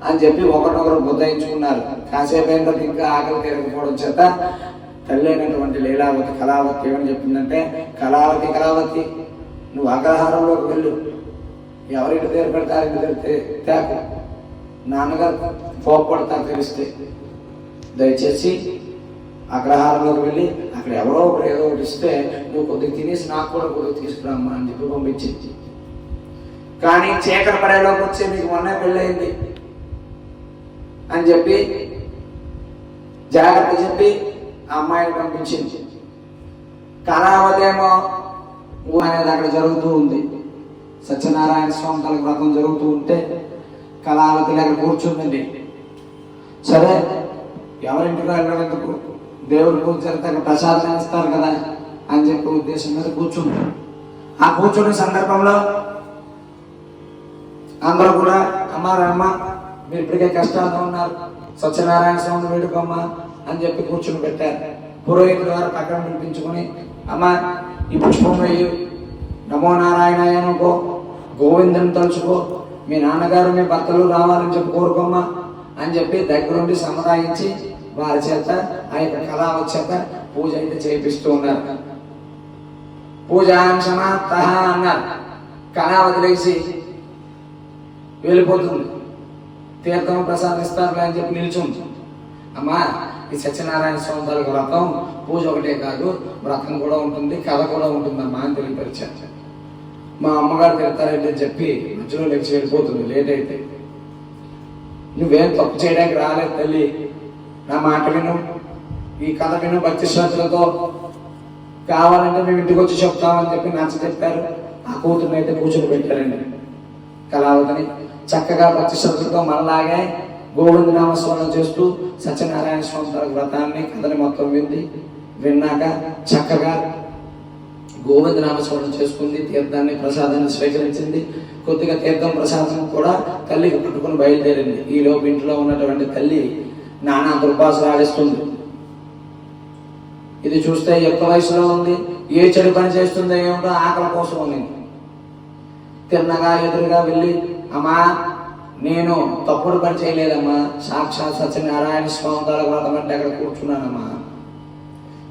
అని చెప్పి ఒకరినొకరు బుద్ధాయించుకున్నారు. కాసేపు అయిన తర్వాత ఇంకా ఆకలి తీరకపోవడం చేత తల్లి అయినటువంటి లీలావతి కళావతి ఏమని చెప్పిందంటే, కళావతి నువ్వు అగ్రహారంలోకి వెళ్ళు, ఎవరింటి దగ్గర పెడతారు, ఇంటి దగ్గర తేకు, నాన్నగారు పోపడతారు తెలిస్తే, దయచేసి అగ్రహారంలోకి వెళ్ళి అక్కడ ఎవరో ఒకరు ఏదో ఒకటి ఇస్తే నువ్వు కొద్దిగా తినేసి నాకు కూడా కొద్దిగా తీసుకురామ్మా అని చెప్పి పంపించింది. కానీ చీకటి పడేలోకి వచ్చి మీకు మొన్నే పెళ్ళయింది అని చెప్పి జాగ్రత్త చెప్పి ఆ అమ్మాయిని పంపించింది. కళావతి ఏమో అనేది అక్కడ జరుగుతూ ఉంది. సత్యనారాయణ స్వామి తల వ్రతం జరుగుతూ ఉంటే కళావతి అక్కడ కూర్చుందండి. సరే ఎవరింటికి వెళ్ళడం ఎందుకు, దేవుడి పూజ జరిగితే అక్కడ ప్రసాదం ఇస్తారు కదా అని చెప్పి ఉద్దేశం మీద కూర్చుంది. ఆ కూర్చునే సందర్భంలో అందరూ కూడా అమ్మ మీరు ఇప్పటికే కష్టాలతో ఉన్నారు, సత్యనారాయణ స్వామిని వేడుకోమ్మా అని చెప్పి కూర్చుని పెట్టారు. పురోహితుల వారు పక్కన పిలిపించుకొని, అమ్మ ఈ పుష్పం వేయు, నమో నారాయణాయ అనుకో, గోవిందుని తలుచుకో, మీ నాన్నగారు మీ భర్తలు రావాలని చెప్పి కోరుకోమ్మా అని చెప్పి దగ్గరుండి సముదాయించి వారి చేత ఆ యొక్క కళావతి చేత పూజ అయితే చేపిస్తూ ఉన్నారు. పూజాం సమాప్త అన్నారు. కళావతి లేచి వెళ్ళిపోతుంది. తీర్థం ప్రసాదిస్తారులే అని చెప్పి నిల్చుంది. అమ్మా, ఈ సత్యనారాయణ స్వామి తాలూకు వ్రతం పూజ ఒకటే కాదు, వ్రతం కూడా ఉంటుంది, కథ కూడా ఉంటుందమ్మా అని తెలియపరిచారు. మా అమ్మగారు తిడతారంటే చెప్పి మధ్యలో లేచి వెళ్ళిపోతుంది. లేట్ అయితే, నువ్వేం తప్పు చేయడానికి రాలేదు తల్లి, నా మాట విను, ఈ కథ విను భక్తి శ్రద్ధలతో, కావాలంటే మేము ఇంటికి వచ్చి చెప్తామని చెప్పి నచ్చ చెప్పారు. ఆ కూతురుని అయితే కూర్చొని పెట్టారండి. కళావతిని చక్కగా భక్తి శ్రద్ధలతో మనలాగే గోవిందనామస్మరణ చేస్తూ సత్యనారాయణ స్వామి తన వ్రతాన్ని కథని మొత్తం విన్నాక చక్కగా గోవిందనామస్మరణ చేసుకుంది. తీర్థాన్ని ప్రసాదాన్ని స్వీకరించింది. కొద్దిగా తీర్థం ప్రసాదం కూడా తల్లికి పట్టుకుని బయలుదేరింది. ఈలోపు ఇంట్లో ఉన్నటువంటి తల్లి నానా దుర్భాషలు ఆడిస్తుంది. ఇది చూస్తే ఎక్కువ వయసులో ఉంది, ఏ చెడు పని చేస్తుందో ఏమిటో ఆకలి కోసం ఉంది. తిన్నగా ఎదురుగా వెళ్ళి, అమ్మా నేను తప్పుడు పని చేయలేదమ్మా, సాక్షాత్ సత్యనారాయణ స్వామి తాలూకు వ్రతం అంటే అక్కడ కూర్చున్నానమ్మా.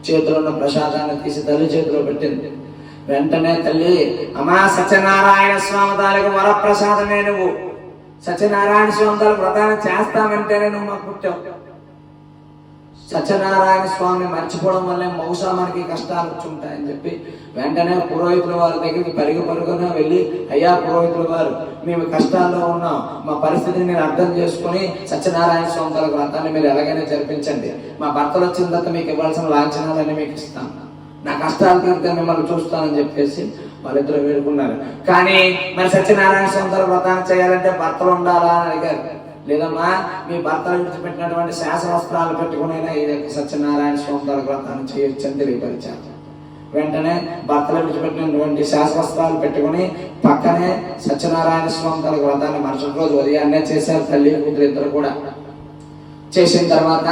చేతిలో ఉన్న ప్రసాదాన్ని తీసి తల్లి చేతిలో పెట్టింది. వెంటనే తల్లి, అమ్మా సత్యనారాయణ స్వామి తాలూకు వరప్రసాదమే నువ్వు, సత్యనారాయణ స్వామి తాలూకు వ్రతాన్ని చేస్తామంటేనే నువ్వు మాకు పుట్టావు. సత్యనారాయణ స్వామిని మర్చిపోవడం వల్లే బహుశా మనకి కష్టాలు వచ్చుంటాయని చెప్పి వెంటనే పురోహితుల వారి దగ్గరికి పరుగున వెళ్ళి, అయ్యా పురోహితుల వారు, మేము కష్టాల్లో ఉన్నాం, మా పరిస్థితిని మీరు అర్థం చేసుకుని సత్యనారాయణ స్వామి తాలూకు వ్రతాన్ని మీరు ఎలాగైనా జరిపించండి. మా భర్తలు వచ్చిన తర్వాత మీకు ఇవ్వాల్సిన లాంఛనాలన్నీ మీకు ఇస్తాను, నా కష్టాలు తీరితే మిమ్మల్ని చూస్తానని చెప్పేసి వాళ్ళిద్దరు వేడుకున్నారు. కానీ మరి సత్యనారాయణ స్వామి తాలూకు వ్రతాన్ని చేయాలంటే భర్తలు ఉండాలా అని అడిగారు. లేదమ్మా, మీ భర్తలు విడిచిపెట్టినటువంటి శాసవస్త్రాలు పెట్టుకునైనా ఈ సత్యనారాయణ స్వామి తాలూకు వ్రతాన్ని చేయొచ్చు అని తెలియపరిచారు. వెంటనే భర్తలు విడిచిపెట్టినటువంటి శాసవస్త్రాలు పెట్టుకుని పక్కనే సత్యనారాయణ స్వామి తాలూకు వ్రతాన్ని మరుసటి రోజు ఉదయాన్నే చేశారు తల్లి కూతురు ఇద్దరు కూడా. చేసిన తర్వాత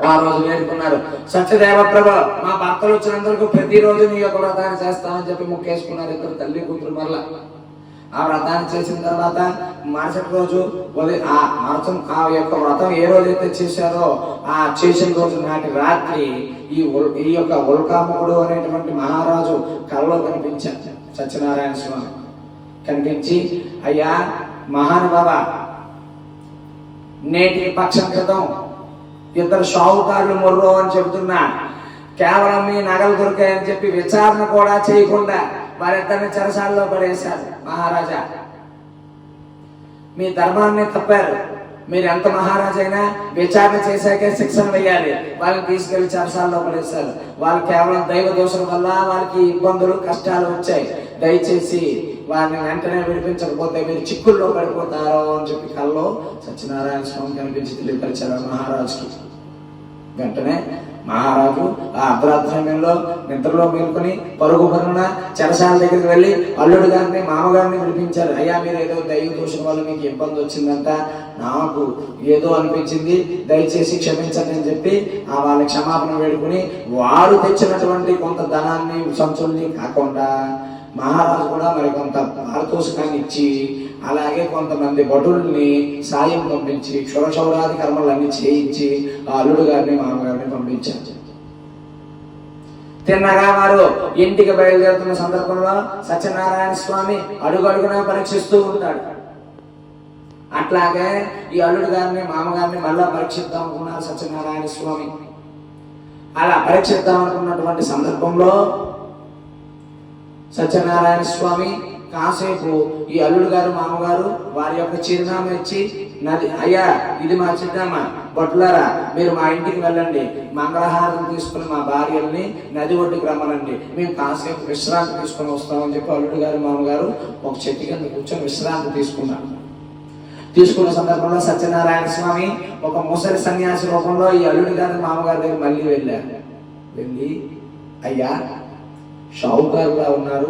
ఆ రోజు వేడుకున్నారు, సత్యదేవ ప్రభ, మా భర్తలు వచ్చినందుకు ప్రతిరోజు నీ యొక్క వ్రతాన్ని చేస్తామని చెప్పి ముక్కేసుకున్నారు ఇద్దరు తల్లి కూతురు. మరలా ఆ వ్రతాన్ని చేసిన తర్వాత మరుసటి రోజు ఆ యొక్క వ్రతం ఏ రోజైతే చేశారో ఆ చేసిన రోజు నాటి రాత్రి ఈ యొక్క ఉల్కాముడు అనేటువంటి మహారాజు కలలో కనిపించారు సత్యనారాయణ స్వామి. కనిపించి, అయ్యా మహానుభావ, నేటి పక్షం క్రితం ఇద్దరు షావుకారులు మొర్రో అని చెబుతున్నా, కేవలం మీ నగలు దొరికాయని చెప్పి విచారణ కూడా చేయకుండా వారిద్దరిని చెరసాల్లో పడేశారు. మహారాజా, మీ ధర్మాన్ని తప్పారు, మీరు ఎంత మహారాజైనా విచారణ చేశాకే శిక్షణ వేయాలి. వాళ్ళని తీసుకెళ్లి చెరసాల్లో పడేశారు. వాళ్ళు కేవలం దైవ దోషం వల్ల వాళ్ళకి ఇబ్బందులు కష్టాలు వచ్చాయి. దయచేసి వారిని వెంటనే విడిపించకపోతే మీరు చిక్కుల్లో పడిపోతారో అని చెప్పి కల్లో సత్యనారాయణ స్వామి కనిపించి తెలియపరిచారు మహారాజుకి. వెంటనే మహారాజు ఆ అర్ధరాత్రి సమయంలో నిద్రలో మేల్కొని పరుగున చెరసాల దగ్గరికి వెళ్ళి అల్లుడు గారిని మామగారిని విడిపించారు. అయ్యా, మీరు ఏదో దైవ దోషం వల్ల మీకు ఇబ్బంది వచ్చిందంట, నాకు ఏదో అనిపించింది, దయచేసి క్షమించండి అని చెప్పి వాళ్ళని క్షమాపణ వేడుకుని వారు తెచ్చినటువంటి కొంత ధనాన్ని సంచుల్ని కాకుండా మహారాజు కూడా మరి కొంత పారితోషికాన్ని ఇచ్చి, అలాగే కొంతమంది భటుల్ని సాయం పంపించి క్షురక్షౌరాది కర్మలన్నీ చేయించి ఆ అల్లుడు గారిని మామగారిని పంపించారు. తిన్నగా వారు ఇంటికి బయలుదేరుతున్న సందర్భంలో సత్యనారాయణ స్వామి అడుగడుగునా పరీక్షిస్తూ ఉంటాడు. అట్లాగే ఈ అల్లుడు గారిని మామగారిని మళ్ళా పరీక్షిద్దాం అనుకున్నారు సత్యనారాయణ స్వామి. అలా పరీక్షిద్దాం అనుకున్నటువంటి సందర్భంలో సత్యనారాయణ స్వామి కాసేపు ఈ అల్లుడు గారు మామగారు వారి యొక్క చిరునామా ఇచ్చి, అయ్యా ఇది మా చిరునామా, భటులారా మీరు మా ఇంటికి వెళ్ళండి, మంగళహారం తీసుకుని మా భార్యల్ని నది ఒడ్డుకు రమ్మనండి, మేము కాసేపు విశ్రాంతి తీసుకుని వస్తామని చెప్పి అల్లుడు గారు మామగారు ఒక చెట్టు కింద కూర్చొని విశ్రాంతి తీసుకున్నారు. తీసుకున్న సందర్భంలో సత్యనారాయణ స్వామి ఒక ముసలి సన్యాసి రూపంలో ఈ అల్లుడి గారి మామగారి దగ్గర మళ్ళీ వెళ్ళారు. వెళ్ళి, అయ్యా షావుకారుగా ఉన్నారు,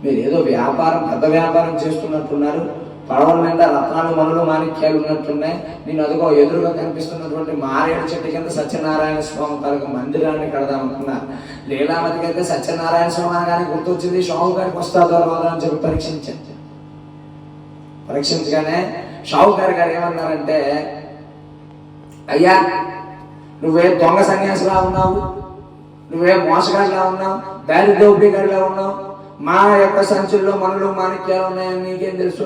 మీరు ఏదో వ్యాపారం పెద్ద వ్యాపారం చేస్తున్నట్టున్నారు, పడవల నిండా రత్నాలు మనులు మాణిక్యాలు ఉన్నట్టున్నాయి, నేను అదిగో ఎదురుగా కనిపిస్తున్నటువంటి మారేడు చెట్టు కింద సత్యనారాయణ స్వామి తాలూకు మందిరాన్ని కడదామనుకున్నారు. లీలావతికి అయితే సత్యనారాయణ స్వామి అనగానే గుర్తొచ్చింది, షావుకారికి వస్తాదో రాదో అని చెప్పి పరీక్షించగానే షావుకారి గారు ఏమన్నారంటే, అయ్యా నువ్వే దొంగ సన్యాసిలా ఉన్నావు, నువ్వే మోసగాడిలా ఉన్నావు, దారి దోపిడీగాడిలా ఉన్నావు, మా యొక్క సంచుల్లో మనలు మాణిక్యాలు ఉన్నాయని నీకేం తెలుసు?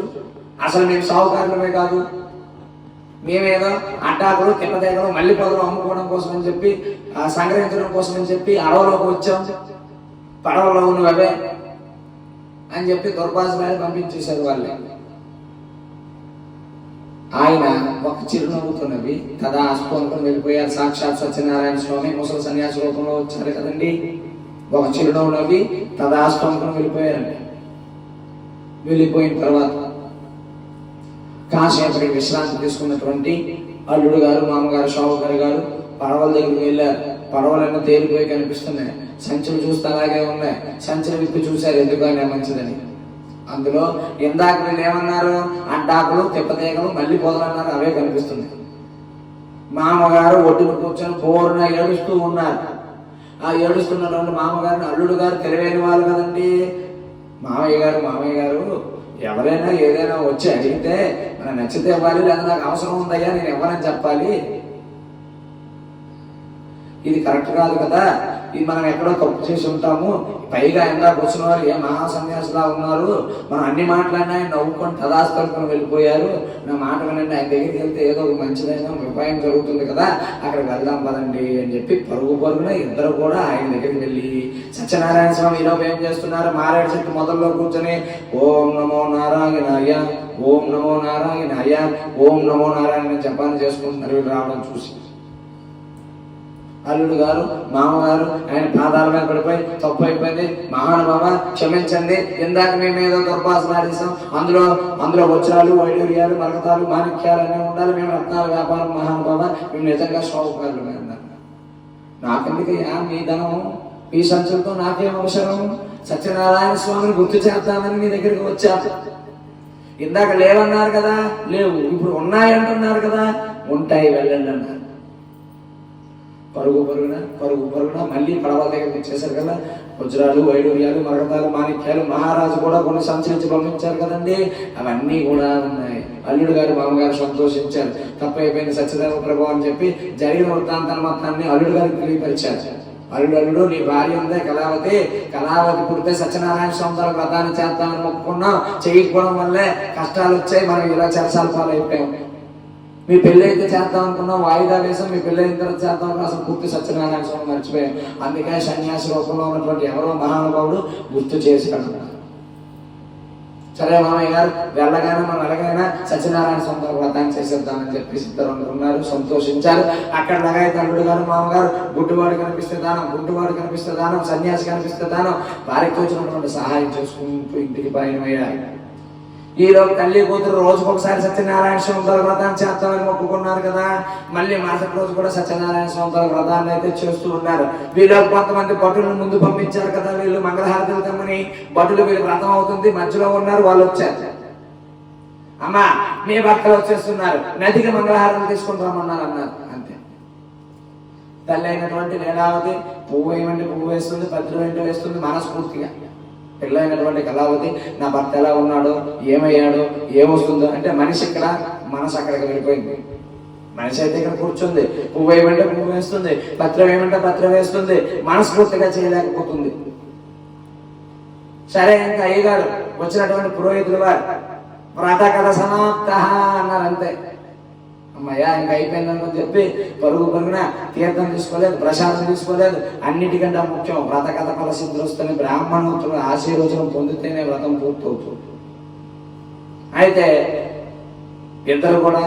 అసలు మేము సాహుకారులమే కాదు, మేమేదో అడ్డాకులు తిప్పదేగలు మళ్ళీ పొదలు అమ్ముకోవడం కోసం అని చెప్పి సంగ్రహించడం కోసం అని చెప్పి అడవులోకి వచ్చాం, పడవలో నువ్వే అని చెప్పి దుర్భాషలాడి పంపించేశారు వాళ్ళే. ఆయన ఒక చిరునవ్వుతున్నవి కదా అస్తు అనుకుని వెళ్ళిపోయారు. సాక్షాత్ సత్యనారాయణ స్వామి ముసలి సన్యాసి రూపంలో వచ్చారు కదండి. ఒక చిరునవ్వు నవ్వి తదాస్తు అనుకుని వెళ్ళిపోయారండి. వెళ్ళిపోయిన తర్వాత కాసేపటికి విశ్రాంతి తీసుకున్నటువంటి అల్లుడు గారు, మామగారు, షావుకారు గారు పడవల దగ్గరికి వెళ్ళారు. పడవలన్నీ తేలిపోయి కనిపిస్తున్నాయి, సంచులు చూస్తే అలాగే ఉన్నాయి. సంచులు విప్పి చూశారు ఎందుకైనా మంచిదని. అందులో ఇందాక వీళ్ళు ఏమన్నారు? అడ్డాకులు తిప్పతీగలు మళ్ళీ పొదలన్నారు, అవే కనిపిస్తున్నాయి. మామగారు ఒడ్డును కూర్చొని పూర్ణ ఏడుస్తూ ఉన్నారు. ఆ ఏడుస్తున్నటువంటి మామగారిని అల్లుడు గారు తెలివైన వాళ్ళు కదండి. మామయ్య గారు ఎవరైనా ఏదైనా వచ్చి అడిగితే మనం నచ్చితే ఇవ్వాలి, లేదా నాకు అవసరం ఉందయ్యా నేను ఇవ్వనని చెప్పాలి, ఇది కరెక్ట్ కాదు కదా, ఇది మనం ఎక్కడో తప్పు చేసి ఉంటాము. పైగా ఇందాక వచ్చిన వాళ్ళు ఏ మహా సన్యాసిలా ఉన్నారు, మనం అన్ని మాట్లాడినా ఆయన నవ్వుకొని తదాస్తలుకొని వెళ్ళిపోయారు. నా మాట వినండి, ఆయన దగ్గరికి వెళ్తే ఏదో ఒక మంచిదైనా ఉపాయం జరుగుతుంది కదా, అక్కడికి వెళ్దాం పదండి అని చెప్పి పరుగున ఇద్దరు కూడా ఆయన దగ్గరికి వెళ్ళి సత్యనారాయణ స్వామి ఈలోపు ఏం చేస్తున్నారు? మారేడు చెట్టు మొదల్లో కూర్చొని ఓం నమో నారాయణాయ, ఓం నమో నారాయణాయ, ఓం నమో నారాయణ జపాన్ని చేసుకుంటున్నారు. వీళ్ళు రావడం చూసి అల్లుడు గారు, మామగారు ఆయన పాదాల మీద పడిపోయి తప్పు అయిపోయింది మహానుభావ క్షమించండి, ఇందాక మేము ఏదో దుర్భాషలాడేసాం, అందులో వజ్రాలు, వైడూర్యాలు, మరకతాలు, మాణిక్యాలు అన్నీ ఉండాలి, మేము రత్నాల వ్యాపారం మహానుభావ, మేము నిజంగా షావుకారులు అన్నారు. నాకెందుకయ్యా మీ ధనం, మీ సంచులతో నాకేం అవసరం? సత్యనారాయణ స్వామిని గుర్తు చేద్దామని మీ దగ్గరికి వచ్చా. ఇందాక లేవన్నారు కదా, లేవు, ఇప్పుడు ఉన్నాయంటున్నారు కదా, ఉంటాయి వెళ్ళండి అన్నారు. పరుగున మళ్ళీ పడవల దగ్గరికి వచ్చేసారు కదా. వజ్రాలు, వైడూర్యాలు, మరకతాలు, మాణిక్యాలు మహారాజు కూడా కొన్ని సంచరించి పంపించారు కదండి, అవన్నీ కూడా ఉన్నాయి. అల్లుడు గారు, మామగారు సంతోషించారు. తప్పైపోయింది సత్యదేవ ప్రభు అని చెప్పి జరిగిన వృత్తాంతాన్ని మొత్తాన్ని అల్లుడు గారికి తెలియపరిచారు. అల్లుడు నీ భార్య ఉందే కళావతి పుడితే సత్యనారాయణ స్వామి వ్రతాన్ని చేద్దామని మొక్కుకున్నాం, చేయకపోవడం వల్లే కష్టాలు వచ్చాయి, మనం ఇలా చెరసాల పాలైపోయాం. మీ పెళ్ళి అయితే చేద్దాం అనుకున్నాం, వాయిదా వేసాం, మీ పెళ్ళి అయిన తర్వాత చేద్దాం అనుకున్నా, అసలు పూర్తి సత్యనారాయణ స్వామి మర్చిపోయాం. అందుకే సన్యాసి రూపంలో ఉన్నటువంటి ఎవరో మహానుభావుడు గుర్తు చేశాడు. సరే మామయ్య గారు వెళ్ళగానే మనం ఎలాగైనా సత్యనారాయణ స్వామి వ్రతాన్ని చేసేద్దామని చెప్పి ఇద్దరు అనుకున్నారు, సంతోషించారు. అక్కడ లగాయత అల్లుడు గారు, మామగారు గుడ్డివాడు కనిపిస్తే దానం, సన్యాసి కనిపిస్తే దానం, వారికి వచ్చినటువంటి సహాయం చేసుకుంటూ ఇంటికి పయనమయ్యారు. ఈలోపు తల్లి కూతురు రోజుకొకసారి సత్యనారాయణ స్వామి వ్రతాన్ని చేస్తామని మొక్కుకున్నారు కదా, మళ్ళీ మరుసటి రోజు కూడా సత్యనారాయణ స్వామి వ్రతాన్ని అయితే చేస్తూ ఉన్నారు. వీళ్ళకి కొంతమంది భటులను ముందు పంపించారు కదా, వీళ్ళు మంగళహారతులు తెమ్మని. భటులు వీళ్ళు వ్రతం అవుతుంది, మధ్యలో ఉన్నారు, వాళ్ళు వచ్చారు. అమ్మా మీ భర్తలు వచ్చేస్తున్నారు, నదికి మంగళహారతులు తీసుకుని రమ్మన్నారు అన్నారు. అంతే. తల్లి అయినటువంటి లీలావతి పువ్వు ఏమంటే పువ్వు వేస్తుంది, పత్రి వెంట వేస్తుంది మనస్ఫూర్తిగా. పెళ్ళైనటువంటి కళావతి నా భర్త ఎలా ఉన్నాడో, ఏమయ్యాడో, ఏమొస్తుందో అంటే మనిషి ఇక్కడ, మనసు అక్కడికి వెళ్ళిపోయింది. మనిషి అయితే ఇక్కడ కూర్చుంది, పువ్వు ఏమంటే పువ్వు వేస్తుంది, పత్రం ఏమంటే పత్రం వేస్తుంది, మనస్ఫూర్తిగా చేయలేకపోతుంది. సరే ఇంకా అయ్యగారు వచ్చినటువంటి పురోహితులు వారు వ్రత కథ సమాప్త అన్నారు. అంతే, అమ్మయ్యా ఇంకా అయిపోయిందని చెప్పి పరుగున తీర్థం తీసుకోలేదు, ప్రసాదం తీసుకోలేదు. అన్నిటికంటే ముఖ్యం వ్రత కథ ఫల సిద్ధులు వస్తేనే బ్రాహ్మణోత్తరుల ఆశీర్వచనం పొందితేనే వ్రతం పూర్తవుతుంది. అయితే ఇద్దరు కూడా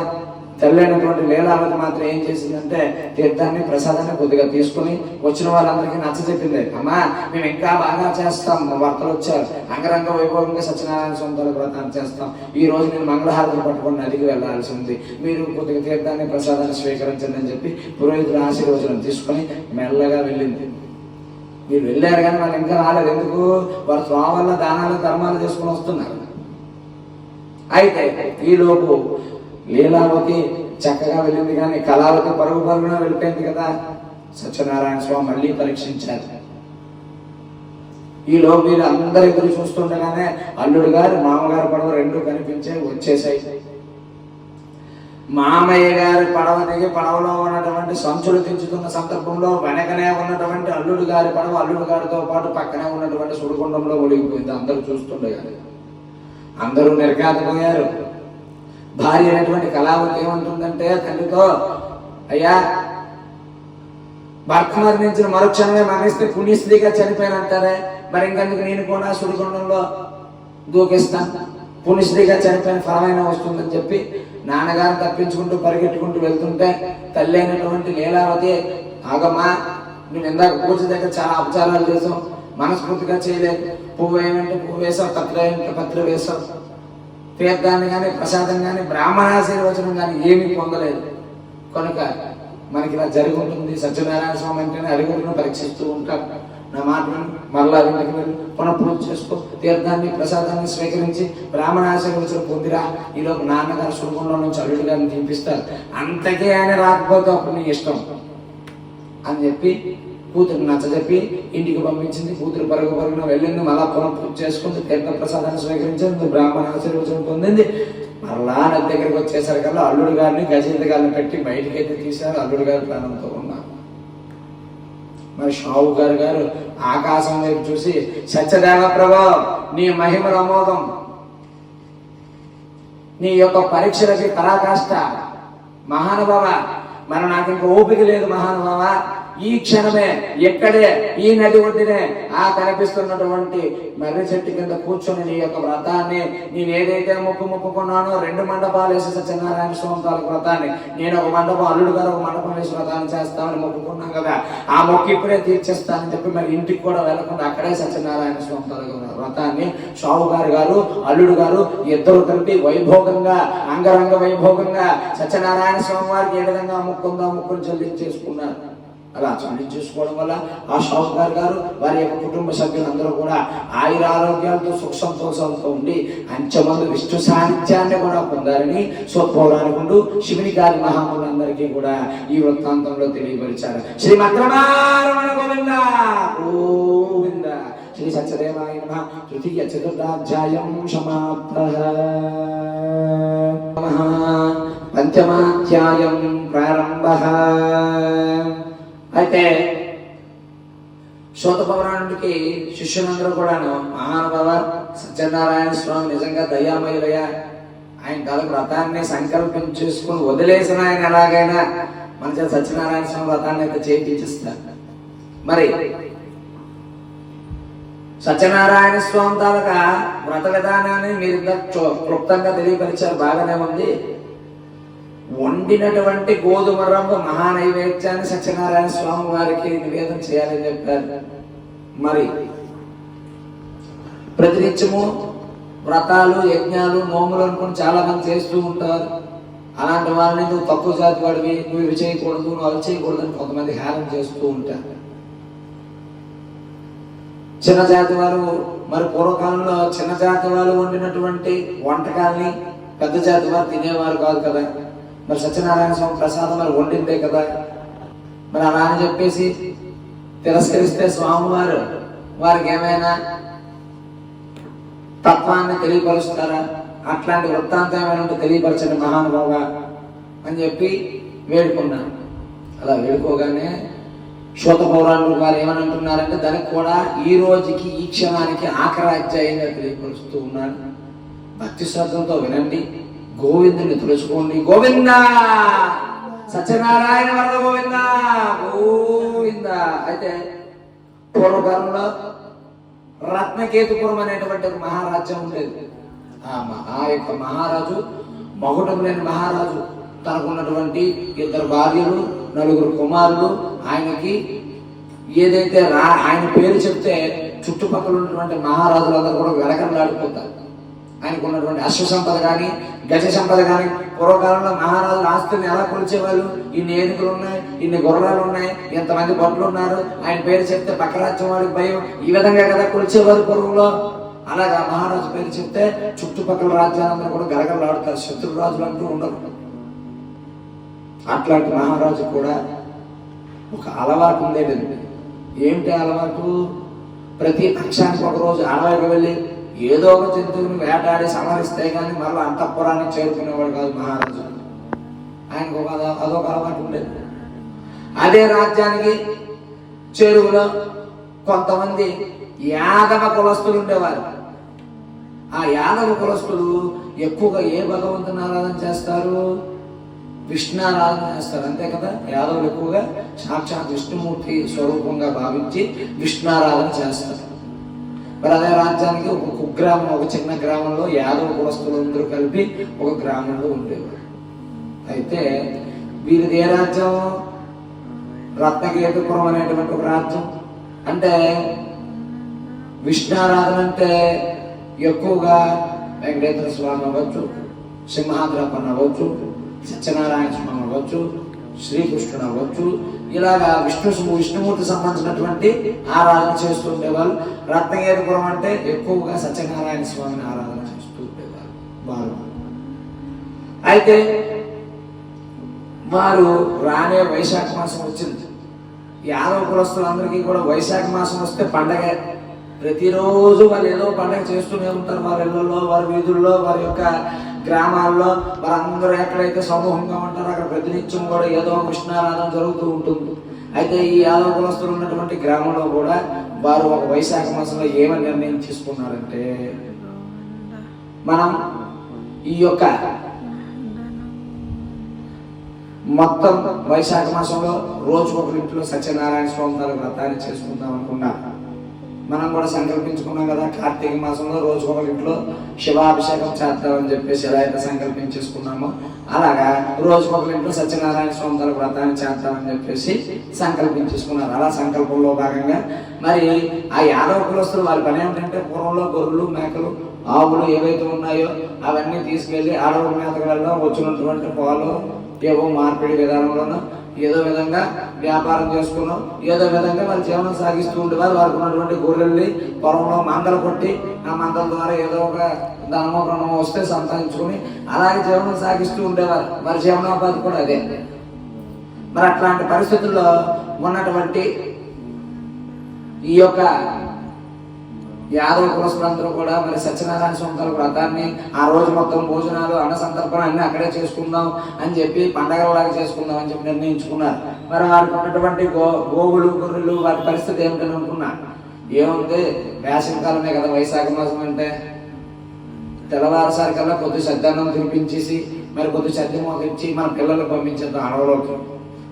తెల్లైనటువంటి లీలావతి మాత్రం ఏం చేసిందంటే తీర్థాన్ని, ప్రసాదాన్ని కొద్దిగా తీసుకుని వచ్చిన వాళ్ళందరికీ నచ్చ చెప్పింది. అమ్మా మేము ఇంకా బాగా చేస్తాం, మా భర్తలు వచ్చారు, అంగరంగ వైభవంగా సత్యనారాయణ స్వామి వ్రతాన్ని చేస్తాం, ఈ రోజు నేను మంగళహారతులు పట్టుకొని నదికి వెళ్లాల్సి ఉంది, మీరు కొద్దిగా తీర్థాన్ని, ప్రసాదాన్ని స్వీకరించండి అని చెప్పి పురోహితుల ఆశీర్వచనం తీసుకుని మెల్లగా వెళ్ళింది. మీరు వెళ్ళారు కానీ వాళ్ళు ఇంకా రాలేదు. ఎందుకు? వారు స్వామి దానాలు ధర్మాలు చేసుకుని వస్తున్నారు. అయితే ఈలోపు లీలావతి చక్కగా వెళ్ళింది, కానీ కళావతి పరుగున వెళ్ళిపోయింది కదా. సత్యనారాయణ స్వామి మళ్ళీ పరీక్షించారు. ఈలోపు వీళ్ళు అందరు ఎదురు చూస్తుండగానే అల్లుడు గారు, మామగారు పడవ రెండు కనిపించే వచ్చేసాయి. మామయ్య గారి పడవ దిగి పడవలో ఉన్నటువంటి సంచులు తెంచుతున్న సందర్భంలో వెనకనే ఉన్నటువంటి అల్లుడు గారి పడవ అల్లుడు గారితో పాటు పక్కనే ఉన్నటువంటి సుడిగుండంలో ఒడిగిపోయింది. అందరూ చూస్తుండే కానీ అందరూ నిర్ఘాతపోయారు. భార్య అయినటువంటి కళావతి ఏమంటుందంటే తండ్రితో, అయ్యా భర్త మరణించిన మరుక్షణమే మరణిస్తే పుణ్యస్త్రీగా చనిపోయినంటారే, మరి ఇంకెందుకు నేను కూడా సుడిగుండంలో దూకిస్తాను, పుణ్యశ్రీగా చనిపోయిన ఫలమైన వస్తుందని చెప్పి నాన్నగారు తప్పించుకుంటూ పరిగెట్టుకుంటూ వెళ్తుంటే తల్లి అయినటువంటి లీలావతి, ఆగమ్మా నువ్వు ఇందాక పూజ దగ్గర చాలా అపచారాలు చేసావు, మనస్ఫూర్తిగా చేయలేదు, పువ్వు ఏమంటే పువ్వు వేసావు, పత్ర ఏమంటే పత్ర వేసావు, తీర్థాన్ని కానీ ప్రసాదం కానీ బ్రాహ్మణాశీర్వచనం కానీ ఏమీ పొందలేదు, కనుక మనకి ఇలా జరిగి ఉంటుంది. సత్యనారాయణ స్వామి అంటేనే అడుగులను పరీక్షిస్తూ ఉంటారు. నా మాటలను మరలా ఇంటికి వెళ్ళి పునఃపూజ చేసుకో, తీర్థాన్ని ప్రసాదాన్ని స్వీకరించి బ్రాహ్మణాశీర్వచనం పొందిరా, ఈలోపు నాన్నగారు సుడిగుండంలో నుంచి అల్లుడు గారిని దింపిస్తారు, అంతకే ఆయన రాకపోతే అప్పుడు నీ ఇష్టం అని చెప్పి కూతురు నచ్చజెప్పి ఇంటికి పంపించింది. కూతురు పరుగున వెళ్ళింది, మళ్ళా పునఃపూజ చేసుకుంది, తీర్థ ప్రసాదాన్ని స్వీకరించింది, బ్రాహ్మణ ఆశీర్వచనం పొందింది. మరలా నది దగ్గరికి వచ్చేసరికల్లా అల్లుడు గారిని గజేంద్ర గారిని పెట్టి బయటికైతే తీశారు. అల్లుడు గారి ప్రాణంతో ఉన్నారు. మరి షావు గారు ఆకాశం వైపు చూసి, సత్యదేవ ప్రభో నీ మహిమల అమోఘం, నీ యొక్క పరీక్షలకి పరాకాష్ట మహానుభావ, మరి నాకు ఇంక ఓపిక లేదు మహానుభావ, ఈ క్షణమే ఎక్కడే ఈ నది ఒడ్డునే ఆ కనిపిస్తున్నటువంటి మర్రి చెట్టు కింద కూర్చొని నీ యొక్క వ్రతాన్ని నేను ఏదైతే మొక్కుకున్నానో 2 మండపాలు వేసి సత్యనారాయణ స్వామి తాలూకు వ్రతాన్ని, నేను ఒక మండపం అల్లుడు గారు ఒక మండపం వేసి వ్రతాన్ని చేస్తామని మొక్కుకున్నాం కదా, ఆ మొక్కు ఇప్పుడే తీర్చేస్తానని చెప్పి మరి ఇంటికి కూడా వెళ్లకుండా అక్కడే సత్యనారాయణ స్వామి తాలూకు వ్రతాన్ని షావు గారు అల్లుడు గారు ఇద్దరు కలిపి వైభోగంగా అంగరంగ వైభోగంగా సత్యనారాయణ స్వామి వారికి ఏ విధంగా మొక్కును చెల్లించేసుకున్నారు. అలా చెల్లించేసుకోవడం వల్ల ఆ షావు గారు వారి యొక్క కుటుంబ సభ్యులందరూ కూడా ఆయురారోగ్యాలతో సుఖ సంతోషాలతో ఉండి అంచెమందు విష్ణు సాహిత్యాన్ని కూడా పొందారని స్వపౌరాణికుడు శివుని గారి మహాములందరికీ కూడా ఈ వృత్తాంతంలో తెలియపరిచారు. శ్రీమద్రమారమణ గోవింద గోవింద. శ్రీ సత్యదేవాయ నమః. తృతీయ చతుర్థాధ్యాయం సమాప్తః. పంచమాధ్యాయం ప్రారంభః. అయితే శోత పౌరాణుడికి శిష్యులందరూ కూడాను, మహానుభావ సత్యనారాయణ స్వామి నిజంగా దయామయులయ్యా, ఆయన తాలూకు వ్రతాన్ని సంకల్పం చేసుకుని వదిలేసిన ఆయన ఎలాగైనా మన సత్యనారాయణ స్వామి వ్రతాన్ని అయితే చేయించిస్తారు. మరి సత్యనారాయణ స్వామి తాలూకా వ్రత విధానాన్ని మీరు క్లుప్తంగా తెలియపరిచారు, బాగానే ఉంది. వండినటువంటి గోధుమ రంగు మహానైవేద్యాన్ని సత్యనారాయణ స్వామి వారికి నివేదన చేయాలని చెప్పారు. మరి ప్రతినిత్యము వ్రతాలు యజ్ఞాలు నోములు అనుకుని చాలా మంది చేస్తూ ఉంటారు. అలాంటి వాళ్ళని నువ్వు తక్కువ జాతి వాడివి, నువ్వు ఇవి చేయకూడదు, నువ్వు అవి చేయకూడదు అని కొంతమంది హేళన చేస్తూ ఉంటారు. చిన్న జాతి వారు, మరి పూర్వకాలంలో చిన్న జాతి వాళ్ళు వండినటువంటి వంటకాల్ని పెద్ద జాతి వారు తినేవారు కాదు కదా. మరి సత్యనారాయణ స్వామి ప్రసాదం మరి వండిందే కదా, మరి అలా అని చెప్పేసి తిరస్కరిస్తే స్వామివారు వారికి ఏమైనా తత్వాన్ని తెలియపరుస్తారా? అట్లాంటి వృత్తాంతం ఏమైనా తెలియపరచండి మహానుభావ అని చెప్పి వేడుకున్నాను. అలా వేడుకోగానే శోత పౌరాణులు వారు ఏమని అంటున్నారంటే, దానికి కూడా ఈ రోజుకి ఈ క్షణానికి ఆఖరి అధ్యాయంగా తెలియపరుస్తూ ఉన్నాను. భక్తి శ్రద్ధలతో వినండి, గోవిందుని తెలుసుకోండి. గోవింద సత్యనారాయణ వరద గోవింద గోవింద. అయితే పూర్వకాలంలో రత్నకేతుపురం అనేటువంటి ఒక మహారాజ్యం ఉండేది. ఆ యొక్క మహారాజు మగుటం లేని మహారాజు, తనకున్నటువంటి 2 భార్యలు 4 కుమారులు. ఆయనకి ఏదైతే ఆయన పేరు చెప్తే చుట్టుపక్కల ఉన్నటువంటి మహారాజులందరూ కూడా వెలకలాడిపోతారు. ఆయనకు ఉన్నటువంటి అశ్వ సంపద కానీ గజ సంపద కానీ. పూర్వకాలంలో మహారాజుల ఆస్తుల్ని ఎలా కొలిచేవాళ్ళు? ఇన్ని ఏనుగులు ఉన్నాయి, ఇన్ని గుర్రాలు ఉన్నాయి, ఎంతమంది భటులు ఉన్నారు, ఆయన పేరు చెప్తే పక్క రాజ్యం వాడికి భయం, ఈ విధంగా కదా కొలిచేవారు పూర్వంలో. అలాగా మహారాజు పేరు చెప్తే చుట్టుపక్కల రాజ్యాలందరూ కూడా గలగలాడుతారు, శత్రు రాజులు అంటూ ఉండరు. అట్లాంటి మహారాజు కూడా ఒక అలవాటు ఉండేదండి. ఏమిటి అలవాటు? ప్రతి పక్షానికి ఒక రోజు అడవికి వెళ్ళి ఏదో ఒక జంతువుని వేటాడి సంహరిస్తే కానీ మళ్ళీ అంతఃపురానికి చేరుకునేవాడు కాదు మహారాజు. ఆయనకు అదొక అలవాటు ఉండేది. అదే రాజ్యానికి చెరువులో కొంతమంది యాదవ కులస్తులు ఉండేవారు. ఆ యాదవ కులస్తులు ఎక్కువగా ఏ భగవంతుని ఆరాధన చేస్తారు? విష్ణు ఆరాధన చేస్తారు, అంతే కదా. యాదవులు ఎక్కువగా సాక్షాత్ విష్ణుమూర్తి స్వరూపంగా భావించి విష్ణు ఆరాధన చేస్తారు. మరి అదే రాజ్యానికి ఒక కుగ్రామం, ఒక చిన్న గ్రామంలో యాదవ కులస్తులు అందరూ కలిపి ఒక గ్రామంలో ఉండేవారు. అయితే వీరిది ఏ రాజ్యం? రత్నకేతుపురం అనేటువంటి ఒక రాజ్యం. అంటే విష్ణు ఆరాధన అంటే ఎక్కువగా వెంకటేశ్వర స్వామి అవ్వచ్చు, సింహాద్రప్పన్ అవ్వచ్చు, సత్యనారాయణ స్వామి అవ్వచ్చు, శ్రీకృష్ణుడు అవ్వచ్చు, ఇలాగా విష్ణుమూర్తి సంబంధించినటువంటి ఆరాధన చేస్తూ ఉండేవాళ్ళు. రత్నకేతుపురం అంటే ఎక్కువగా సత్యనారాయణ స్వామిని ఆరాధన చేస్తూ ఉండేవారు వారు. అయితే వారు రానే వైశాఖ మాసం వచ్చింది. యాదవ కులస్తులందరికీ కూడా వైశాఖ మాసం వస్తే పండగ. ప్రతిరోజు వాళ్ళు ఏదో పండగ చేస్తూనే ఉంటారు. వారి ఇళ్లలో, వారి వీధుల్లో, వారి యొక్క గ్రామాల్లో వారందరూ ఎక్కడైతే సమూహంగా ఉంటారో అక్కడ ప్రతినిత్యం కూడా ఏదో విష్ణారాధన జరుగుతూ ఉంటుంది. అయితే ఈ యాదవ కులస్తులు ఉన్నటువంటి గ్రామంలో కూడా వారు ఒక వైశాఖ మాసంలో ఏమని నిర్ణయం తీసుకున్నారంటే, మనం ఈ యొక్క మొత్తం వైశాఖ మాసంలో రోజుకొక ఇంట్లో సత్యనారాయణ స్వామి వ్రతాన్ని చేసుకుందాం అనుకున్నా. మనం కూడా సంకల్పించుకున్నాం కదా, కార్తీక మాసంలో రోజుకొక ఇంట్లో శివాభిషేకం చేద్దామని చెప్పేసి ఎలా అయితే సంకల్పించేసుకున్నామో అలాగా రోజుకొక ఇంట్లో సత్యనారాయణ స్వామి వ్రతాన్ని చేద్దామని చెప్పేసి సంకల్పించేసుకున్నారు. అలా సంకల్పంలో భాగంగా మరి ఆ యాదవ కులస్తులు వారి పని ఏమిటంటే, పూర్వంలో గొర్రెలు, మేకలు, ఆవులు ఏవైతే ఉన్నాయో అవన్నీ తీసుకెళ్లి అడవుల మేతకు వెళ్ళడం, వచ్చినటువంటి పాలు ఏవో మార్పిడి విధానంలోనూ ఏదో విధంగా వ్యాపారం చేసుకున్నాం, ఏదో విధంగా వాళ్ళు జీవనం సాగిస్తూ ఉండేవారు. వారికి ఉన్నటువంటి గొర్రెల్ని పొలంలో మందలు కొట్టి ఆ మందల ద్వారా ఏదో ఒక ధనమో రుణమో వస్తే సంపాదించుకొని అలాగే జీవనం సాగిస్తూ ఉండేవారు. మరి జీవనోపాధి కూడా అదే. మరి అట్లాంటి పరిస్థితుల్లో ఉన్నటువంటి ఈ యొక్క యాదవ కులస్తులందరూ కూడా మరి సత్యనారాయణ స్వామి వ్రతాన్ని ఆ రోజు మొత్తం భోజనాలు, అన్న సంతర్పణ అన్ని అక్కడే చేసుకుందాం అని చెప్పి పండగలలాగా చేసుకుందాం అని చెప్పి నిర్ణయించుకున్నారు. మరి వారికి ఉన్నటువంటి గోవులు, గొర్రెలు వారి పరిస్థితి ఏమిటని అనుకున్నా, ఏముంది వేసవికాలమే కదా వైశాఖ మాసం అంటే, తెల్లవారుసారికల్లా కొద్ది సద్దన్నం తినిపించేసి మరి కొద్ది సద్ది మోకించి మన పిల్లలు పంపించేద్దాం అడవులోకి.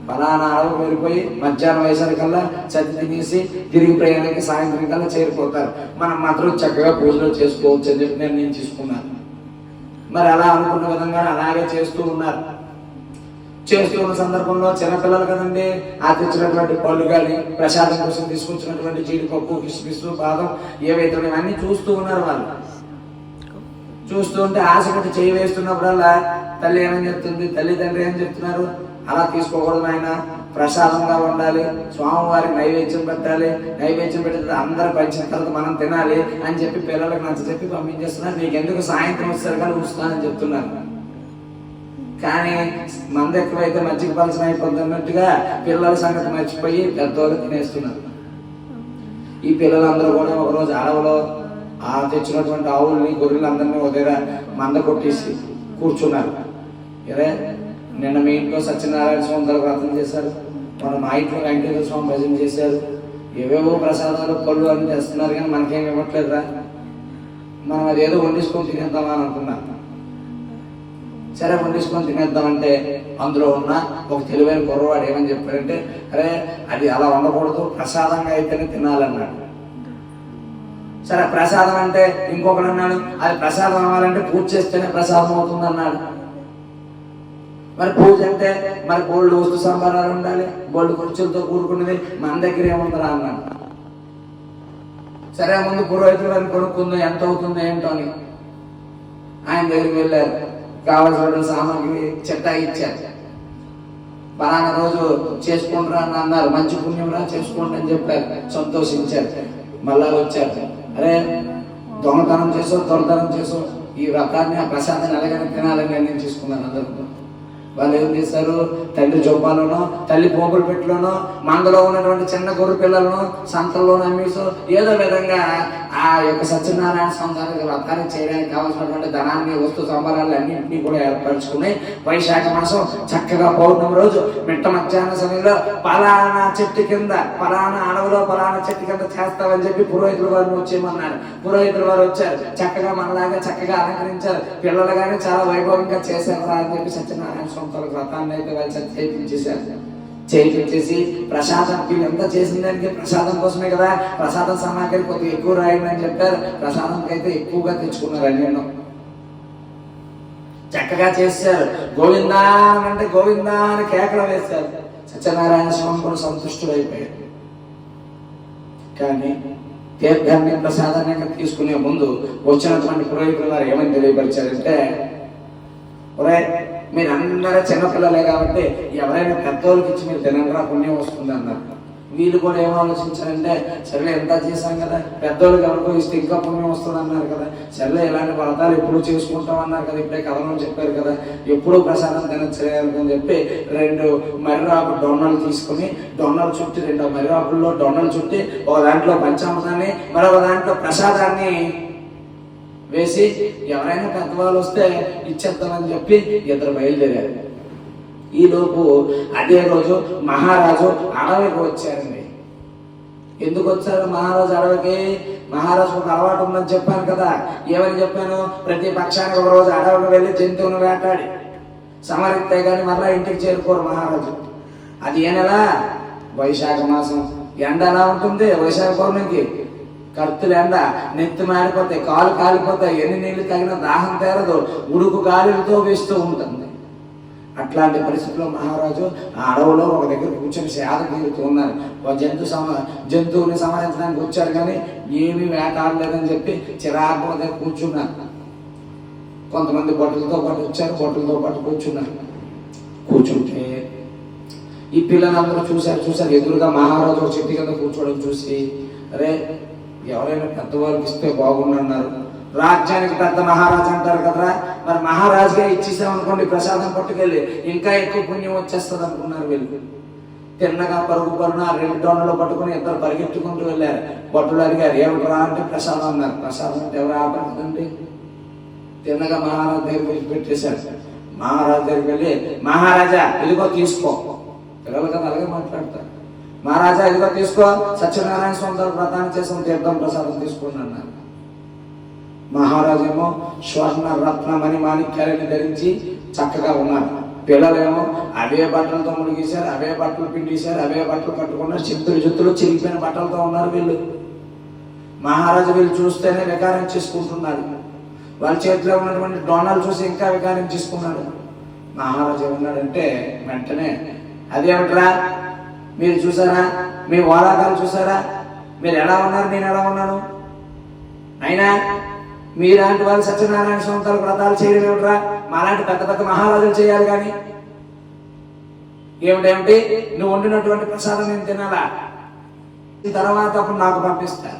ఫలానా అడవుకు వెళ్ళిపోయి మధ్యాహ్నం వయసరికల్లా సద్ది తినేసి తిరిగి ప్రయాణానికి సాయంత్రం కల్లా చేరిపోతారు. మనం మాత్రం చక్కగా పూజలు చేసుకోవచ్చు అని చెప్పి నిర్ణయం తీసుకున్నారు. మరి అలా అనుకున్న విధంగా అలాగే చేస్తూ ఉన్నారు. చేస్తూ ఉన్న సందర్భంలో చిన్నపిల్లలు కదండి, ఆ తెచ్చినటువంటి పళ్ళు కానీ ప్రసాదం కోసం తీసుకొచ్చినటువంటి జీడిపప్పు, కిస్మిస్, బాదం ఏవైతే ఇవన్నీ చూస్తూ ఉన్నారు. వాళ్ళు చూస్తూ ఉంటే ఆశపడి చేయి వేస్తున్నప్పుడల్లా తల్లి ఏమని చెప్తుంది, తల్లిదండ్రి ఏం చెప్తున్నారు, అలా తీసుకోకూడదు ఆయన, ప్రసాదంగా ఉండాలి, స్వామివారికి నైవేద్యం పెట్టాలి, నైవేద్యం పెట్టిన అందరూ పంచిన తర్వాత మనం తినాలి అని చెప్పి పిల్లలకు నచ్చ చెప్పి పంపించేస్తున్నారు. నీకెందుకు సాయంత్రం వచ్చేసరికి కానీ ఉంచుతానని చెప్తున్నారు. కానీ మంద ఎక్కువైతే మజ్జిగ పలసన అయిపోద్ది అన్నట్టుగా పిల్లల సంగతి మర్చిపోయి పెద్దవాళ్ళు తినేస్తున్నారు. ఈ పిల్లలందరూ కూడా ఒకరోజు అడవులో ఆ తెచ్చినటువంటి ఆవుల్ని, గొర్రెలందరినీ ఒక దగ్గర మంద కొట్టేసి కూర్చున్నారు. అరే నిన్న మీ ఇంట్లో సత్యనారాయణ స్వామి వ్రతం చేశారు, మన మా ఇంట్లో వెంకటేశ్వర స్వామి భజన చేశారు, ఏవేవో ప్రసాదాలు పళ్ళు అన్ని తెస్తున్నారు, కానీ మనకేం ఇవ్వట్లేదురా, మనం అదేదో వండించుకొని తినేద్దామా అని అనుకున్నాం. సరే వండించుకొని తినేద్దామంటే అందులో ఉన్న ఒక తెలివైన కుర్రవాడు ఏమని చెప్పారంటే, అరే అది అలా ఉండకూడదు, ప్రసాదంగా అయితేనే తినాలన్నాడు. సరే ప్రసాదం అంటే ఇంకొకడు అన్నాడు, అది ప్రసాదం అవ్వాలంటే పూజ చేస్తేనే ప్రసాదం అవుతుంది అన్నాడు. మరి పూజ అంటే మరి గోల్డ్ వస్తు సంబరాలు ఉండాలి, గోల్డ్ ఖర్చులతో కూడుకున్నది, మన దగ్గర ఏముంటారా అన్నాడు. సరే ముందు పురోహితుడు అని కొనుక్కుందో ఎంత అవుతుందో ఏంటో అని ఆయన దగ్గరికి వెళ్ళారు. కావాల్సిన సామాగ్రి చెట్టా ఇచ్చారు. పలానా రోజు చేసుకుంటారా అని అన్నారు. మంచి పుణ్యంరా చేసుకోండి అని చెప్పారు. సంతోషించారు. మళ్ళా వచ్చారు. అరే దొంగతనం చేసో దొరతనం చేసో ఈ వ్రతాన్ని, ఆ ప్రసాదాన్ని ఎలాగైనా తినాలని నిర్ణయం చేసుకున్నారు అందరూ. వాళ్ళు ఏం చేశారు? తండ్రి జోపాలను, తల్లి పోపులు పెట్టులోనో, మందలో ఉన్నటువంటి చిన్న గొర్రె పిల్లలను సంతల్లో అమ్మేసో ఏదో విధంగా ఆ యొక్క సత్యనారాయణ స్వామి వ్రతాన్ని చేయడానికి కావాల్సినటువంటి ధనాన్ని, వస్తు సంబరాలు అన్నింటినీ కూడా ఏర్పరచుకుని వైశాఖ మాసం చక్కగా పౌర్ణమి రోజు మిట్ట మధ్యాహ్న సమయంలో పలానా చెట్టు కింద, పలానా అడవిలో పలానా చెట్టు కింద చేస్తామని చెప్పి పురోహితుల వారిని వచ్చేయమన్నారు. పురోహితుల వారు వచ్చారు, చక్కగా మనలాగా చక్కగా అలంకరించారు. పిల్లలు కానీ చాలా వైభవంగా చేశారు అని చెప్పి సత్యనారాయణ స్వామి వ్రతాన్ని అయితే వాళ్ళు చేయించేసి ప్రసాదం, వీళ్ళంతా చేసిన దానికి ప్రసాదం కోసమే కదా, ప్రసాదం సమాఖ్యలు కొద్దిగా ఎక్కువ రాయమని చెప్పారు. ప్రసాదంకి అయితే ఎక్కువగా తెచ్చుకున్నారు అన్నిలో. చక్కగా చేశారు. గోవిందా అంటే గోవిందా అని కేకలు వేశారు. సత్యనారాయణ స్వామి కూడా సంతుష్టుడు అయిపోయాడు. కానీ తీర్థాన్ని ప్రసాదాన్ని తీసుకునే ముందు వచ్చినటువంటి పురోహితులు వారు ఏమని తెలియపరిచారంటే, ఒరే మీరందరూ చిన్నపిల్లలే కాబట్టి ఎవరైనా పెద్దోళ్ళకి ఇచ్చి మీరు తినరా, పుణ్యం వస్తుంది అన్నారు. వీళ్ళు కూడా ఏం ఆలోచించారంటే, సరే ఎంత చేశాం కదా, పెద్దోళ్ళకి ఎవరికో ఇస్తే ఇంకా పుణ్యం వస్తుంది అన్నారు కదా, సరే ఇలాంటి వ్రతాలు ఎప్పుడు చేసుకుంటాం అన్నారు కదా, ఇప్పుడే కథనం చెప్పారు కదా, ఎప్పుడూ ప్రసాదం తినచ్చని చెప్పి 2 మర్రాకు డొన్నలు తీసుకుని, డొన్నలు చుట్టి 2 మర్రాకుల్లో డొన్నలు చుట్టి ఒక దాంట్లో పంచామృతాన్ని మరొక దాంట్లో ప్రసాదాన్ని వేసి ఎవరైనా పెద్దవాళ్ళు వస్తే ఇచ్చేద్దామని చెప్పి ఇద్దరు బయలుదేరారు. ఈలోపు అదే రోజు మహారాజు అడవికి వచ్చారండి. ఎందుకు వచ్చారు మహారాజు అడవికి? మహారాజు ఒక అలవాటు ఉందని చెప్పాను కదా. ఏమని చెప్పాను? ప్రతి పక్షానికి ఒక రోజు అడవికి వెళ్ళి జంతువును వేటాడి సమరిస్తే కానీ మళ్ళీ ఇంటికి చేరుకోరు మహారాజు. అది ఏ నెల? వైశాఖ మాసం. ఎండ ఎలా ఉంటుంది వైశాఖ పౌర్ణమికి? కత్తులు ఎండ, నెత్తి మారిపోతాయి, కాలు కాలిపోతాయి, ఎన్ని నీళ్లు తగిన దాహం తీరదు, ఉడుకు గాలితో వేస్తూ ఉంటుంది. అట్లాంటి పరిస్థితుల్లో మహారాజు ఆ అడవులో ఒక దగ్గర కూర్చొని సేద తీరుతూ ఉన్నారు. జంతువుని సంహరించడానికి వచ్చారు కానీ ఏమీ వేటాడలేదని చెప్పి చిరాకు దగ్గర కూర్చున్నారు. కొంతమంది బొట్టలతో పాటు వచ్చారు, బొట్టలతో పాటు కూర్చున్నారు. కూర్చుంటే ఈ పిల్లలందరూ చూశారు ఎదురుగా మహారాజు ఒక చెట్టు కింద కూర్చోవడం చూసి, అరే ఎవరైనా పెద్దవాళ్ళకి ఇస్తే బాగుండన్నారు. రాజ్యానికి పెద్ద మహారాజు అంటారు కదా, మరి మహారాజుగా ఇచ్చేసామనుకోండి ప్రసాదం పట్టుకెళ్ళి ఇంకా ఎక్కువ పుణ్యం వచ్చేస్తుంది అనుకున్నారు. వీళ్ళు తిన్నగా పరుగు 2 డొన్నలు పట్టుకుని ఇద్దరు పరిగెత్తుకుంటూ వెళ్ళారు. భటులు అడిగారు, ఏమిట్రా అంటే ప్రసాదం అన్నారు. ప్రసాదం అంటే ఎవరు ఆపడుతుందండి? తిన్నగా మహారాజు దగ్గర పెట్టేశారు. మహారాజు దగ్గరికి వెళ్ళి, మహారాజా ఇదిగో తీసుకో. పిల్లలు కదా అలాగే మాట్లాడతారు. మహారాజా ఇదిగో తీసుకో, సత్యనారాయణ స్వామి వ్రతాన్ని చేసిన తీర్థం ప్రసాదం తీసుకోండి అన్నారు. మహారాజు ఏమో స్వర్ణ రత్న మణి మాణిక్యాలని ధరించి చక్కగా ఉన్నారు. పిల్లలేమో అవే బట్టలతో మునిగేశారు, అవే బట్టలు పిండేశారు, అవే బట్టలు కట్టుకున్నారు. చిత్తులు చిరిగిపోయిన బట్టలతో ఉన్నారు వీళ్ళు. మహారాజు వీళ్ళు చూస్తేనే వికారం చేసుకుంటున్నారు. వాళ్ళ చేతిలో ఉన్నటువంటి డొన్నలు చూసి ఇంకా వికారం చేసుకున్నాడు. మహారాజు ఏమన్నాడంటే వెంటనే, అదేమిట్రా మీరు చూసారా, మీ వారాకాలు చూసారా, మీరు ఎలా ఉన్నారు, నేను ఎలా ఉన్నాను, అయినా మీలాంటి వాళ్ళు సత్యనారాయణ స్వామి వ్రతాలు చేయడం ఏమిట్రా, మాలాంటి పెద్ద పెద్ద మహారాజులు చేయాలి కానీ ఏమిటేమిటి నువ్వు వండినటువంటి ప్రసాదం నేను తినాలా, తర్వాత అప్పుడు నాకు పంపిస్తా,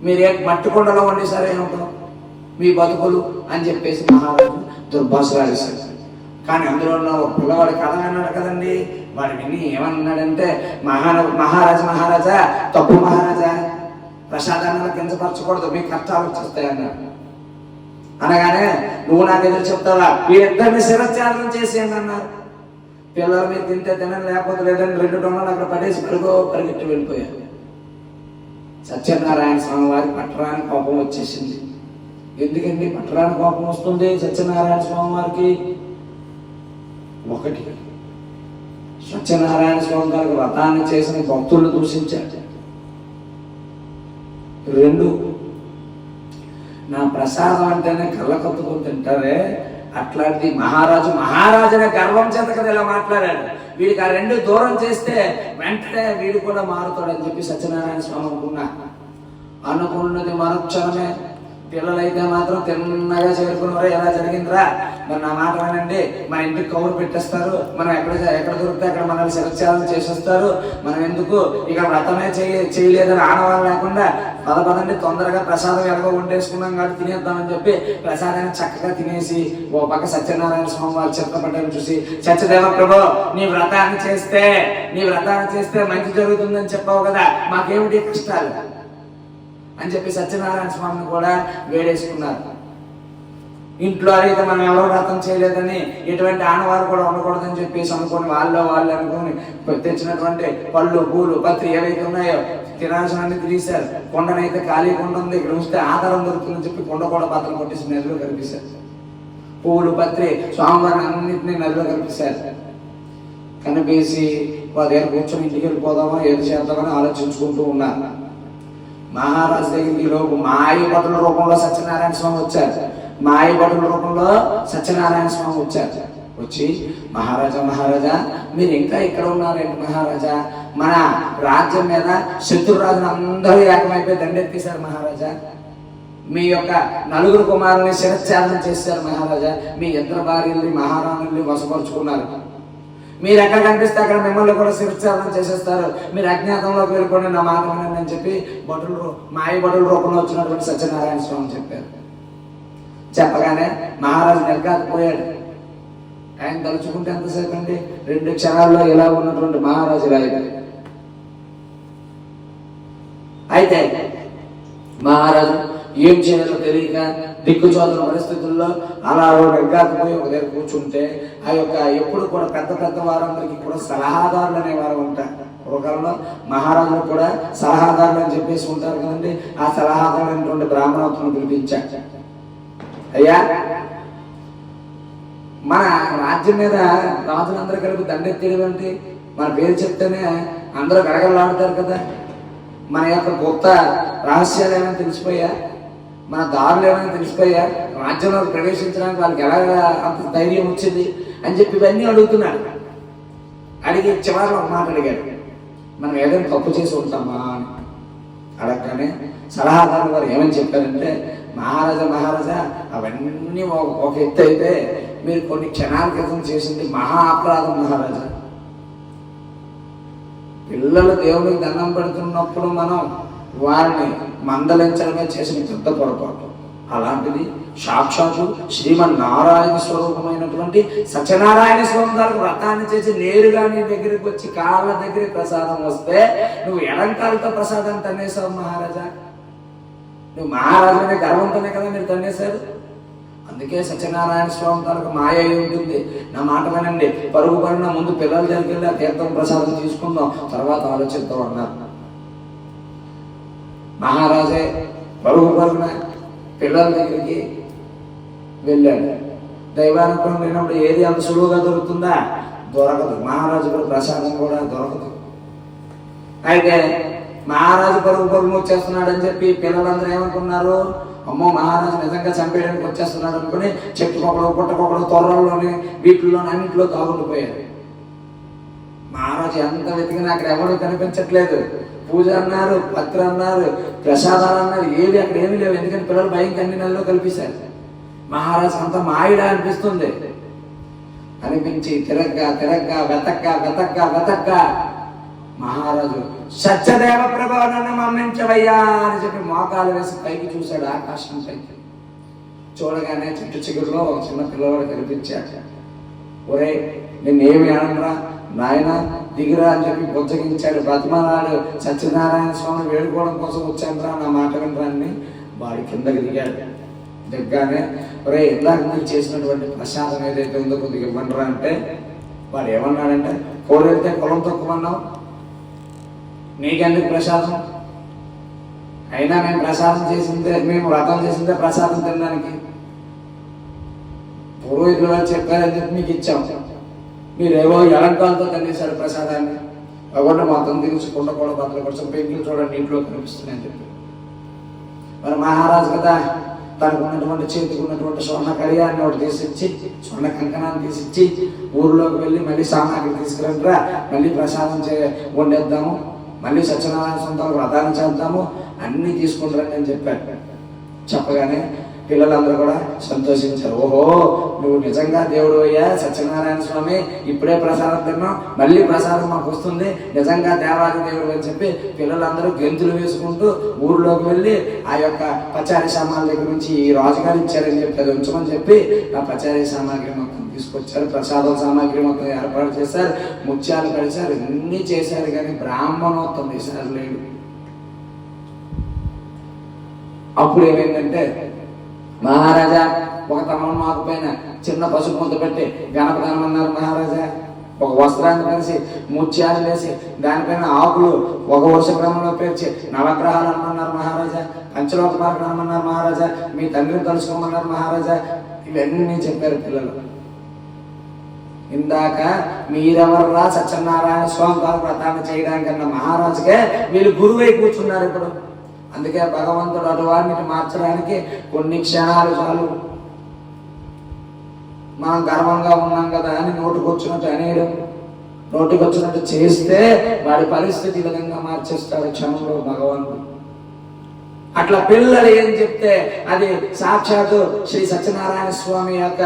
మీరు మట్టి కొండలో వండేసారా ఏమిటో మీ బతుకులు అని చెప్పేసి మహారాజు దుర్భాషలాడేశాడు. కానీ అందులో ఉన్న ఒక పిల్లవాడి కథ అన్నాడు కదండి, వాడు విని ఏమన్నాడంటే, మహారాజా తప్పు మహారాజా, ప్రసాదాన్ని కించపరచకూడదు, మీకు కష్టాలు వచ్చేస్తాయి అన్నాడు. అనగానే నువ్వు నాకు ఎదురు చెప్తావా, వీరిద్దరిని శిరఛేదనం చేసేయండి అన్నారు. పిల్లలు మీరు తింటే తినని, లేకపోతే లేదని 2 డొన్నలు అక్కడ పడేసి పరిగెత్తి వెళ్ళిపోయారు. సత్యనారాయణ స్వామి వారి పట్టరాని కోపం వచ్చేసింది. ఎందుకండి పట్టరాని కోపం వస్తుంది సత్యనారాయణ స్వామి వారికి? ఒకటి, సత్యనారాయణ స్వామి గారికి వ్రతాన్ని చేసిన భక్తులను దూషించాడు. 2, నా ప్రసాదం అంటేనే కళ్ళ కత్తుకొని తింటారే, అట్లాంటి మహారాజునే గర్వం చేత కదా ఇలా మాట్లాడాడు. వీడికి ఆ 2 దూరం చేస్తే వెంటనే వీడు కూడా మారుతాడని చెప్పి సత్యనారాయణ స్వామి అనుకున్నది మరుక్షణమే. పిల్లలైతే మాత్రం తిన్నగా చేరుకున్నారా, ఎలా జరిగిందిరా, మరి నా మాట వినండి, మన ఇంటికి కౌరు పెట్టేస్తారు, మనం ఎక్కడ దొరికితే అక్కడ మనల్ని శిరచ్ఛేదం చేసేస్తారు, మనం ఎందుకు ఇక వ్రతమే చేయలేదని ఆడవాళ్ళు లేకుండా పదండి తొందరగా ప్రసాదం ఎలాగో వండేసుకున్నాం కాబట్టి తినేద్దామని చెప్పి ప్రసాదాన్ని చక్కగా తినేసి ఓ పక్క సత్యనారాయణ స్వామి వారి చిత్రపటాన్ని చూసి, సత్యదేవ ప్రభు నీ వ్రతాన్ని చేస్తే మంచి జరుగుతుందని చెప్పావు కదా, మాకేమిటి కష్టాలు అని చెప్పి సత్యనారాయణ స్వామిని కూడా వేడేసుకున్నారు. ఇంట్లో అయితే మనం ఎవరో వ్రతం చేయలేదని ఎటువంటి ఆనవాళ్ళు కూడా ఉండకూడదని చెప్పేసి అనుకుని వాళ్ళు అనుకుని తెచ్చినటువంటి పళ్ళు పూలు పత్రి ఏవైతే ఉన్నాయో తినాల్సినవన్నీ తినేశారు. కొండనైతే ఖాళీ కొండ ఉంది, ఇక్కడ చూస్తే ఆధారం దొరుకుతుందని చెప్పి కొండ కూడా బద్దలు కొట్టేసి నదిలో కనిపిస్తారు. పువ్వులు పత్రి స్వామివారిని అన్నింటినీ నదిలో కనిపిస్తారు. కనిపేసి వారి దగ్గర కూర్చొని ఇంటికి వెళ్ళిపోదామా ఏది చేద్దామని ఆలోచించుకుంటూ ఉన్నారు. మహారాజు దగ్గరికి లోపు మాయ భటుల రూపంలో సత్యనారాయణ స్వామి వచ్చారు. వచ్చి మహారాజా మీరు ఇంకా ఇక్కడ ఉన్నారేంటి మహారాజా, మన రాజ్యం మీద శత్రురాజును అందరూ ఏకమైపోయి దండెత్తేశారు మహారాజా, మీ యొక్క 4 కుమారుల్ని శిరచ్ఛేదనం చేశారు మహారాజా, మీ 2 భార్యల్ని మహారాణుల్ని వశపరుచుకున్నారు, మీరు ఎక్కడ కనిపిస్తే అక్కడ మిమ్మల్ని కూడా శిరచ్ఛేదనం చేసేస్తారు, మీరు అజ్ఞాతంలోకి వెళ్ళిపోండి నా మాట వినండి అని చెప్పి మాయ భటుల రూపంలో వచ్చినటువంటి సత్యనారాయణ స్వామి చెప్పారు. చెప్పగానే మహారాజు నిర్గాకపోయాడు. ఆయన తలుచుకుంటే ఎంతసేపు అండి, 2 క్షణాల్లో ఇలా ఉన్నటువంటి మహారాజు రాయగారు. అయితే మహారాజు ఏం చేయాలో తెలియక దిక్కుచోదన పరిస్థితుల్లో అలా నిర్గాకపోయి ఒక దగ్గర కూర్చుంటే ఆ యొక్క ఎప్పుడు కూడా పెద్ద వారందరికీ కూడా సలహాదారులు అనేవారు ఉంటారు. పూర్వకాలంలో మహారాజులు కూడా సలహాదారులు అని చెప్పేసి ఉంటారు కదండి. ఆ సలహాదారులు అనేటువంటి బ్రాహ్మణోత్తమును పిలిపించారు. అయ్యా, మన రాజ్యం మీద రాజులందరూ కలిపి దండెత్తేయడం ఏంటి, మన పేరు చెప్తేనే అందరూ గడగడలాడుతారు కదా, మన యొక్క గొప్ప రహస్యాలు ఏమైనా తెలిసిపోయా, మన దారులు ఏమైనా తెలిసిపోయా, రాజ్యంలో ప్రవేశించడానికి వాళ్ళకి ఎలాగా అంత ధైర్యం వచ్చింది అని చెప్పి ఇవన్నీ అడుగుతున్నాడు. అడిగి చివరిలో ఒక మాట అడిగాడు, మనం ఏదైనా తప్పు చేసి ఉంటామా అని అడగగానే సలహాదారులు వారు ఏమని చెప్పారంటే, మహారాజా అవన్నీ ఒక ఎత్తు అయితే మీరు కొన్ని క్షణాల క్రితం చేసింది మహా అపరాధం మహారాజా. పిల్లలు దేవునికి దండం పెడుతున్నప్పుడు మనం వారిని మందలించడమే చేసిన పెద్ద పొరపాటు. అలాంటిది సాక్షాత్తు శ్రీమన్నారాయణ స్వరూపమైనటువంటి సత్యనారాయణ స్వామి గారు వ్రతాన్ని చేసి నేరుగా నీ దగ్గరికి వచ్చి కాళ్ళ దగ్గర ప్రసాదం వస్తే నువ్వు ఎడంకాలతో ప్రసాదాన్ని తన్నేసావు మహారాజా. నువ్వు మహారాజునే గర్వంతోనే కదా మీరు తన్నేశారు. అందుకే సత్యనారాయణ స్వామి తాలూకు మాయ అయి ఉంటుంది. నా మాట వినండి, పరుగు ముందు పిల్లల దగ్గరికి వెళ్ళి ఆ తీర్థం ప్రసాదం తీసుకుందాం, తర్వాత ఆలోచిద్దాం అన్నారు. మహారాజే పరుగున పిల్లల దగ్గరికి వెళ్ళాడు. దైవానుగ్రహం లేనప్పుడు ఏది అంత సులువుగా దొరుకుతుందా? దొరకదు. మహారాజు కూడా ప్రసాదం కూడా దొరకదు. అయితే మహారాజు పరుగు వచ్చేస్తున్నాడు అని చెప్పి పిల్లలందరూ ఏమనుకున్నారు, అమ్మో మహారాజు నిజంగా చంపేయడానికి వచ్చేస్తున్నాడు అనుకుని చెట్టుకొకడు పుట్టకొకడు తొర్రల్లోని వీటిల్లోని అన్నింటిలో తాగుండిపోయారు. మహారాజు ఎంత వెతికినా అక్కడ ఎవరు కనిపించట్లేదు. పూజ అన్నారు, పత్ర అన్నారు, ప్రసాదాలు అన్నారు, ఏది అక్కడ ఏమీ లేవు. ఎందుకంటే పిల్లలు భయం అన్ని నెలలో కల్పించారు. మహారాజు అంత మాయిడా అనిపిస్తుంది. అనిపించి తిరగ్గా వెతక్గా మహారాజు సత్యదేవ ప్రభు నన్ను మన్నించవయ్యా అని చెప్పి మోకాలు వేసి పైకి చూశాడు, ఆకాశం పైకి. చూడగానే చెట్టు చిగురులో ఒక చిన్న పిల్లవాడు కనిపించాడు. ఒరే నిన్నేమి అనరా నాయన, దిగిరా అని చెప్పి బుజ్జగించాడు, బతిమలాడు. సత్యనారాయణ స్వామి వేడుకోవడం కోసం వచ్చానురా, నా మాట వినరాన్ని వాడి కిందకి దిగాడు. దిగ్గానే ఒరే ఇందాక మీరు చేసినటువంటి ప్రసాదం ఏదైతే ఉందో కొద్దిగా ఇవ్వండిరా అంటే వాడు ఏమన్నాడంటే, కోరెళ్తే కులం తక్కువన్నావు, నీకెందుకు ప్రసాదం, అయినా మేము వ్రతం చేసిందే ప్రసాదం తినడానికి, పురోహితులు వాళ్ళు చెప్పారని చెప్పి మీకు ఇచ్చాం, మీరేవో ఎలంకాలతో తినేశారు ప్రసాదాన్ని, ఒకటి మొత్తం తినేసి కుండ కూడా భద్రపరచం పెంకులు చూడండి ఇంట్లో కనిపిస్తున్నాయని చెప్పి. మరి మహారాజు కదా, తనకు ఉన్నటువంటి చేతికి ఉన్నటువంటి స్వర్ణ కడియాన్ని ఒకటి తీసిచ్చి, స్వర్ణ కంకణాన్ని తీసిచ్చి, ఊరిలోకి వెళ్ళి మళ్ళీ సామాగ్రి తీసుకురండిరా, మళ్ళీ ప్రసాదం వండేద్దాము, మళ్ళీ సత్యనారాయణ స్వామి వ్రతాన్ని చేద్దాము, అన్నీ తీసుకుంటారని అని చెప్పాడు. చెప్పగానే పిల్లలందరూ కూడా సంతోషించారు. ఓహో, నువ్వు నిజంగా దేవుడు అయ్యా సత్యనారాయణ స్వామి, ఇప్పుడే ప్రసాదం తిన్నాం, మళ్ళీ ప్రసాదం మాకు వస్తుంది, నిజంగా దేవాది దేవుడు అని చెప్పి పిల్లలందరూ గెంతులు వేసుకుంటూ ఊర్లోకి వెళ్ళి ఆ యొక్క పచారీ సామాన్ల దగ్గర నుంచి ఈ రాజుగారు ఇచ్చారని చెప్పి అది ఉంచమని చెప్పి ఆ పచారీ సామాగ్రి మొత్తం తీసుకొచ్చారు. ప్రసాదం సామాగ్రి మొత్తం ఏర్పాటు చేశారు, ముత్యాలు కలిశారు, అన్నీ చేశారు. కానీ బ్రాహ్మణోత్తం ఈసారి లేడు. అప్పుడు ఏమైందంటే, మహారాజా ఒక తమ్ముడు మాకు పైన చిన్న పసుపు ముద్ద పెట్టి గణపతి అనమన్నారు మహారాజా. ఒక వస్త్రాన్ని కలిసి ముత్యాలు వేసి దానిపైన ఆకులు ఒక వర్ష క్రమంలో పేర్చి నవగ్రహాలు అనమన్నారు మహారాజా. పంచలోక మార్గం అనమన్నారు మహారాజా. మీ తండ్రిని తలుసుకోమన్నారు మహారాజా. ఇవన్నీ చెప్పారు పిల్లలు. ఇందాక మీరెవర్రా సత్యనారాయణ స్వామి వారి వ్రతాన్ని చేయడానికన్నా మహారాజుకే వీళ్ళు గురువై కూర్చున్నారు ఇప్పుడు. అందుకే భగవంతుడు అటువారిని మార్చడానికి కొన్ని క్షణాలు చాలు. మనం గర్వంగా ఉన్నాం కదా అని నోటికొచ్చినట్టు అనేయడం, నోటికొచ్చినట్టు చేస్తే వాడి పరిస్థితి ఈ విధంగా మార్చేస్తాడు క్షణంలో భగవంతుడు. అట్లా పిల్లలు ఏం చెప్తే అది సాక్షాత్తు శ్రీ సత్యనారాయణ స్వామి యొక్క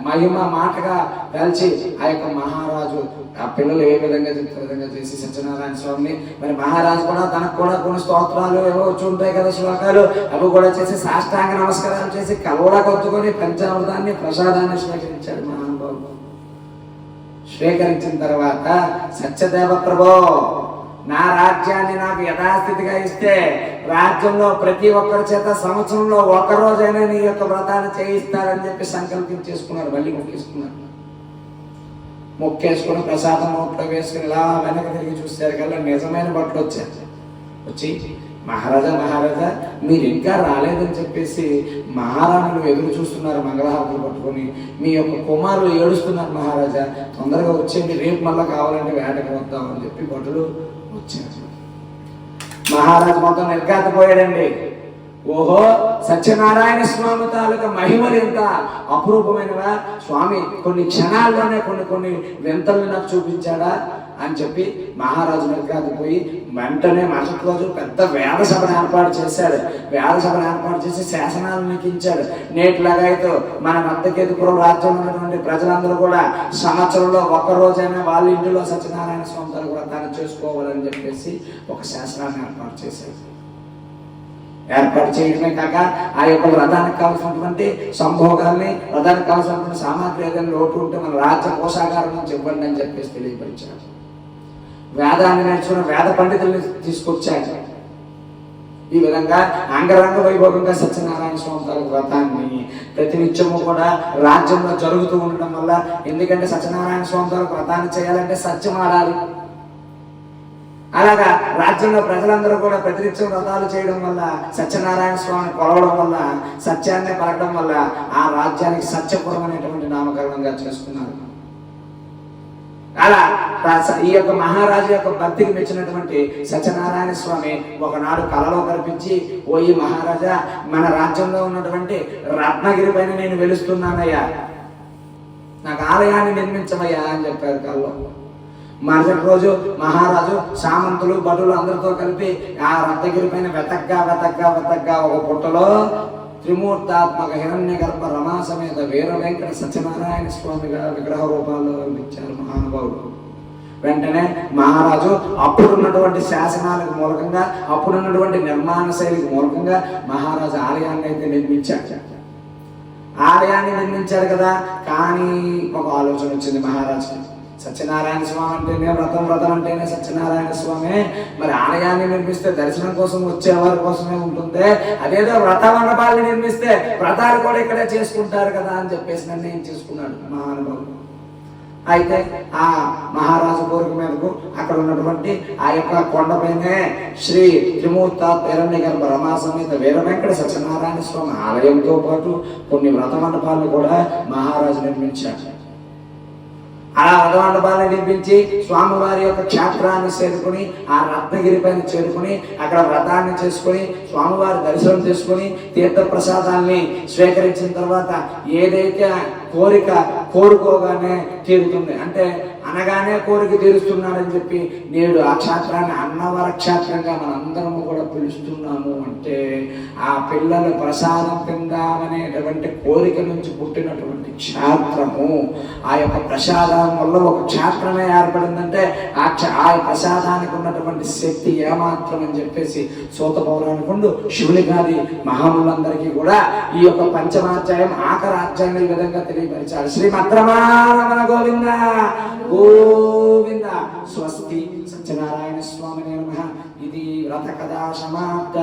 మహిమ మాటగా కలిసి ఆ యొక్క మహారాజు ఆ పిల్లలు ఏ విధంగా చెప్తే విధంగా చేసి సత్యనారాయణ స్వామిని, మరి మహారాజు కూడా తనకు కూడా కొన్ని స్తోత్రాలు ఏవో వచ్చి ఉంటాయి కదా, శ్లోకాలు, అవి కూడా చేసి సాష్టాంగ నమస్కారాలు చేసి కలవడా కొట్టుకొని పంచామృతాన్ని ప్రసాదాన్ని స్వీకరించాడు మహానుభావుడు. స్వీకరించిన తర్వాత సత్యదేవ ప్రభో, నా రాజ్యాన్ని నాకు యథాస్థితిగా ఇస్తే రాజ్యంలో ప్రతి ఒక్కరి చేత సంవత్సరంలో ఒక్కరోజైనా నీ యొక్క వ్రతాన్ని చేయిస్తారని చెప్పి సంకల్పించేసుకున్నారు. మళ్ళీ మొక్కేసుకున్నారు. మొక్కేసుకుని ప్రసాదం నోట్లో వేసుకుని ఇలా వెనక తిరిగి చూస్తారు కల్లా నిజమైన బట్టలు వచ్చారు. వచ్చి మహారాజా మహారాజా మీరు ఇంకా రాలేదని చెప్పేసి మహారాణులు ఎదురు చూస్తున్నారు మంగళహారతులు పట్టుకొని. మీ యొక్క కుమారులు ఏడుస్తున్నారు మహారాజా, తొందరగా వచ్చేయండి, రేపు మళ్ళీ కావాలంటే వేటకు వద్దామని చెప్పి భటులు వచ్చారు. మహారాజు మొత్తం నిర్ఘాతపోయాడండి. ఓహో, సత్యనారాయణ స్వామి తాలూకా మహిమలు ఎంత అపురూపమైనవా, స్వామి కొన్ని క్షణాల్లోనే కొన్ని వింతల్ని నాకు చూపించాడా అని చెప్పి మహారాజు నిర్ఘాతపోయి వెంటనే మరుసటి రోజు పెద్ద వేద సభను ఏర్పాటు చేశాడు. వేద సభను ఏర్పాటు చేసి శాసనాలు లిఖించాడు. నేటిలాగైతే మన నత్తకేతుపురం రాజ్యంలో ఉన్నటువంటి ప్రజలందరూ కూడా సంవత్సరంలో ఒక్కరోజైనా వాళ్ళ ఇంటిలో సత్యనారాయణ స్వామి తాలూకు వ్రతాన్ని చేసుకోవాలని చెప్పేసి ఒక శాసనాన్ని ఏర్పాటు చేశాడు. ఏర్పాటు చేయడమే కాక ఆ యొక్క వ్రతానికి కావాల్సినటువంటి సంభోగాల్ని, వ్రతానికి కావాల్సినటువంటి సామాగ్రి ఏదైనా లోటు ఉంటే మన రాజ్య కోశాగారం నుంచి ఇవ్వండి అని చెప్పేసి తెలియపరిచాడు. వేదాన్ని నేర్చుకున్న వేద పండితుల్ని తీసుకొచ్చాడు. ఈ విధంగా అంగరంగ వైభవంగా సత్యనారాయణ స్వామి తాలూకు వ్రతాన్ని ప్రతినిత్యము కూడా రాజ్యంలో జరుగుతూ ఉండడం వల్ల, ఎందుకంటే సత్యనారాయణ స్వామి తాలూకు వ్రతాన్ని చేయాలంటే సత్యం ఆడాలి. అలాగా రాజ్యంలో ప్రజలందరూ కూడా ప్రతినిత్యం వ్రతాలు చేయడం వల్ల, సత్యనారాయణ స్వామిని కొలవడం వల్ల, సత్యాన్ని పలకడం వల్ల ఆ రాజ్యానికి సత్యపురం అనేటువంటి నామకరణంగా చేసుకున్నారు. అలా ఈ యొక్క మహారాజు యొక్క భక్తికి మెచ్చినటువంటి సత్యనారాయణ స్వామి ఒకనాడు కలలో కనిపించి, ఓ ఈ మహారాజా, మన రాజ్యంలో ఉన్నటువంటి రత్నగిరి పైన నేను వెలుస్తున్నానయ్యా, నాకు ఆలయాన్ని నిర్మించమయ్యా అని చెప్పారు కలలో. మరుసటి రోజు మహారాజు సామంతులు భటులు అందరితో కలిపి ఆ రత్నగిరి పైన వెతగ్గా ఒక పుట్టలో త్రిమూర్తాత్మక హిరణ్య గర్భ రమా సమేత వీర వెంకట సత్యనారాయణ స్వామి విగ్రహ రూపాల్లో ఇచ్చారు మహానుభావుడు. వెంటనే మహారాజు అప్పుడున్నటువంటి శాసనాలకు మూలకంగా, అప్పుడున్నటువంటి నిర్మాణ శైలికి మూలకంగా మహారాజు ఆలయాన్ని అయితే నిర్మించాడు. ఆలయాన్ని నిర్మించాడు కదా, కానీ ఒక ఆలోచన వచ్చింది మహారాజు. సత్యనారాయణ స్వామి అంటేనే వ్రతం అంటేనే సత్యనారాయణ స్వామి, మరి ఆలయాన్ని నిర్మిస్తే దర్శనం కోసం వచ్చేవారి కోసమే ఉంటుంది, అదేదో వ్రత మండపాన్ని నిర్మిస్తే వ్రతాలు కూడా ఇక్కడే చేసుకుంటారు కదా అని చెప్పేసి నిర్ణయం చేసుకున్నాడు మహానుభావుడు. అయితే ఆ మహారాజు కోరిక మేరకు అక్కడ ఉన్నటువంటి ఆ యొక్క కొండపైనే శ్రీ త్రిమూర్త హిరణ్య గర్భ రమా సమేత వీర వెంకట సత్యనారాయణ స్వామి ఆలయంతో పాటు కొన్ని వ్రత మండపాలను కూడా మహారాజు నిర్మించాడు. ఆ వ్రతమండపాన్ని నిర్మించి స్వామివారి యొక్క క్షేత్రాన్ని చేరుకుని, ఆ రత్నగిరి పైన చేరుకుని అక్కడ వ్రతాన్ని చేసుకుని స్వామివారి దర్శనం చేసుకుని తీర్థ ప్రసాదాన్ని స్వీకరించిన తర్వాత ఏదైతే కోరిక కోరుకోగానే తీరుతుంది, అంటే అనగానే కోరిక తీరుస్తున్నాడని చెప్పి నేడు ఆ క్షేత్రాన్ని అన్నవర క్షేత్రంగా మనందరము కూడా పిలుస్తున్నాము అంటే ఆ పిల్లలు ప్రసాదం తిందామనేటువంటి కోరిక నుంచి పుట్టినటువంటి క్షేత్రము. ఆ యొక్క ప్రసాదం వల్ల ఒక క్షేత్రమే ఏర్పడిందంటే ఆ ప్రసాదానికి ఉన్నటువంటి శక్తి ఏమాత్రం అని చెప్పేసి సూత పౌరాణికుండు శివుని గారి మహాములందరికీ కూడా ఈ యొక్క పంచమాధ్యాయం ఆఖరి అధ్యాయం ఈ విధంగా తెలియపరిచాడు. శ్రీమద్రమారమణ గోవింద గోవింద. స్వస్తి. సత్యనారాయణ స్వామి నమః. ఇది వ్రత కథా సమాప్త.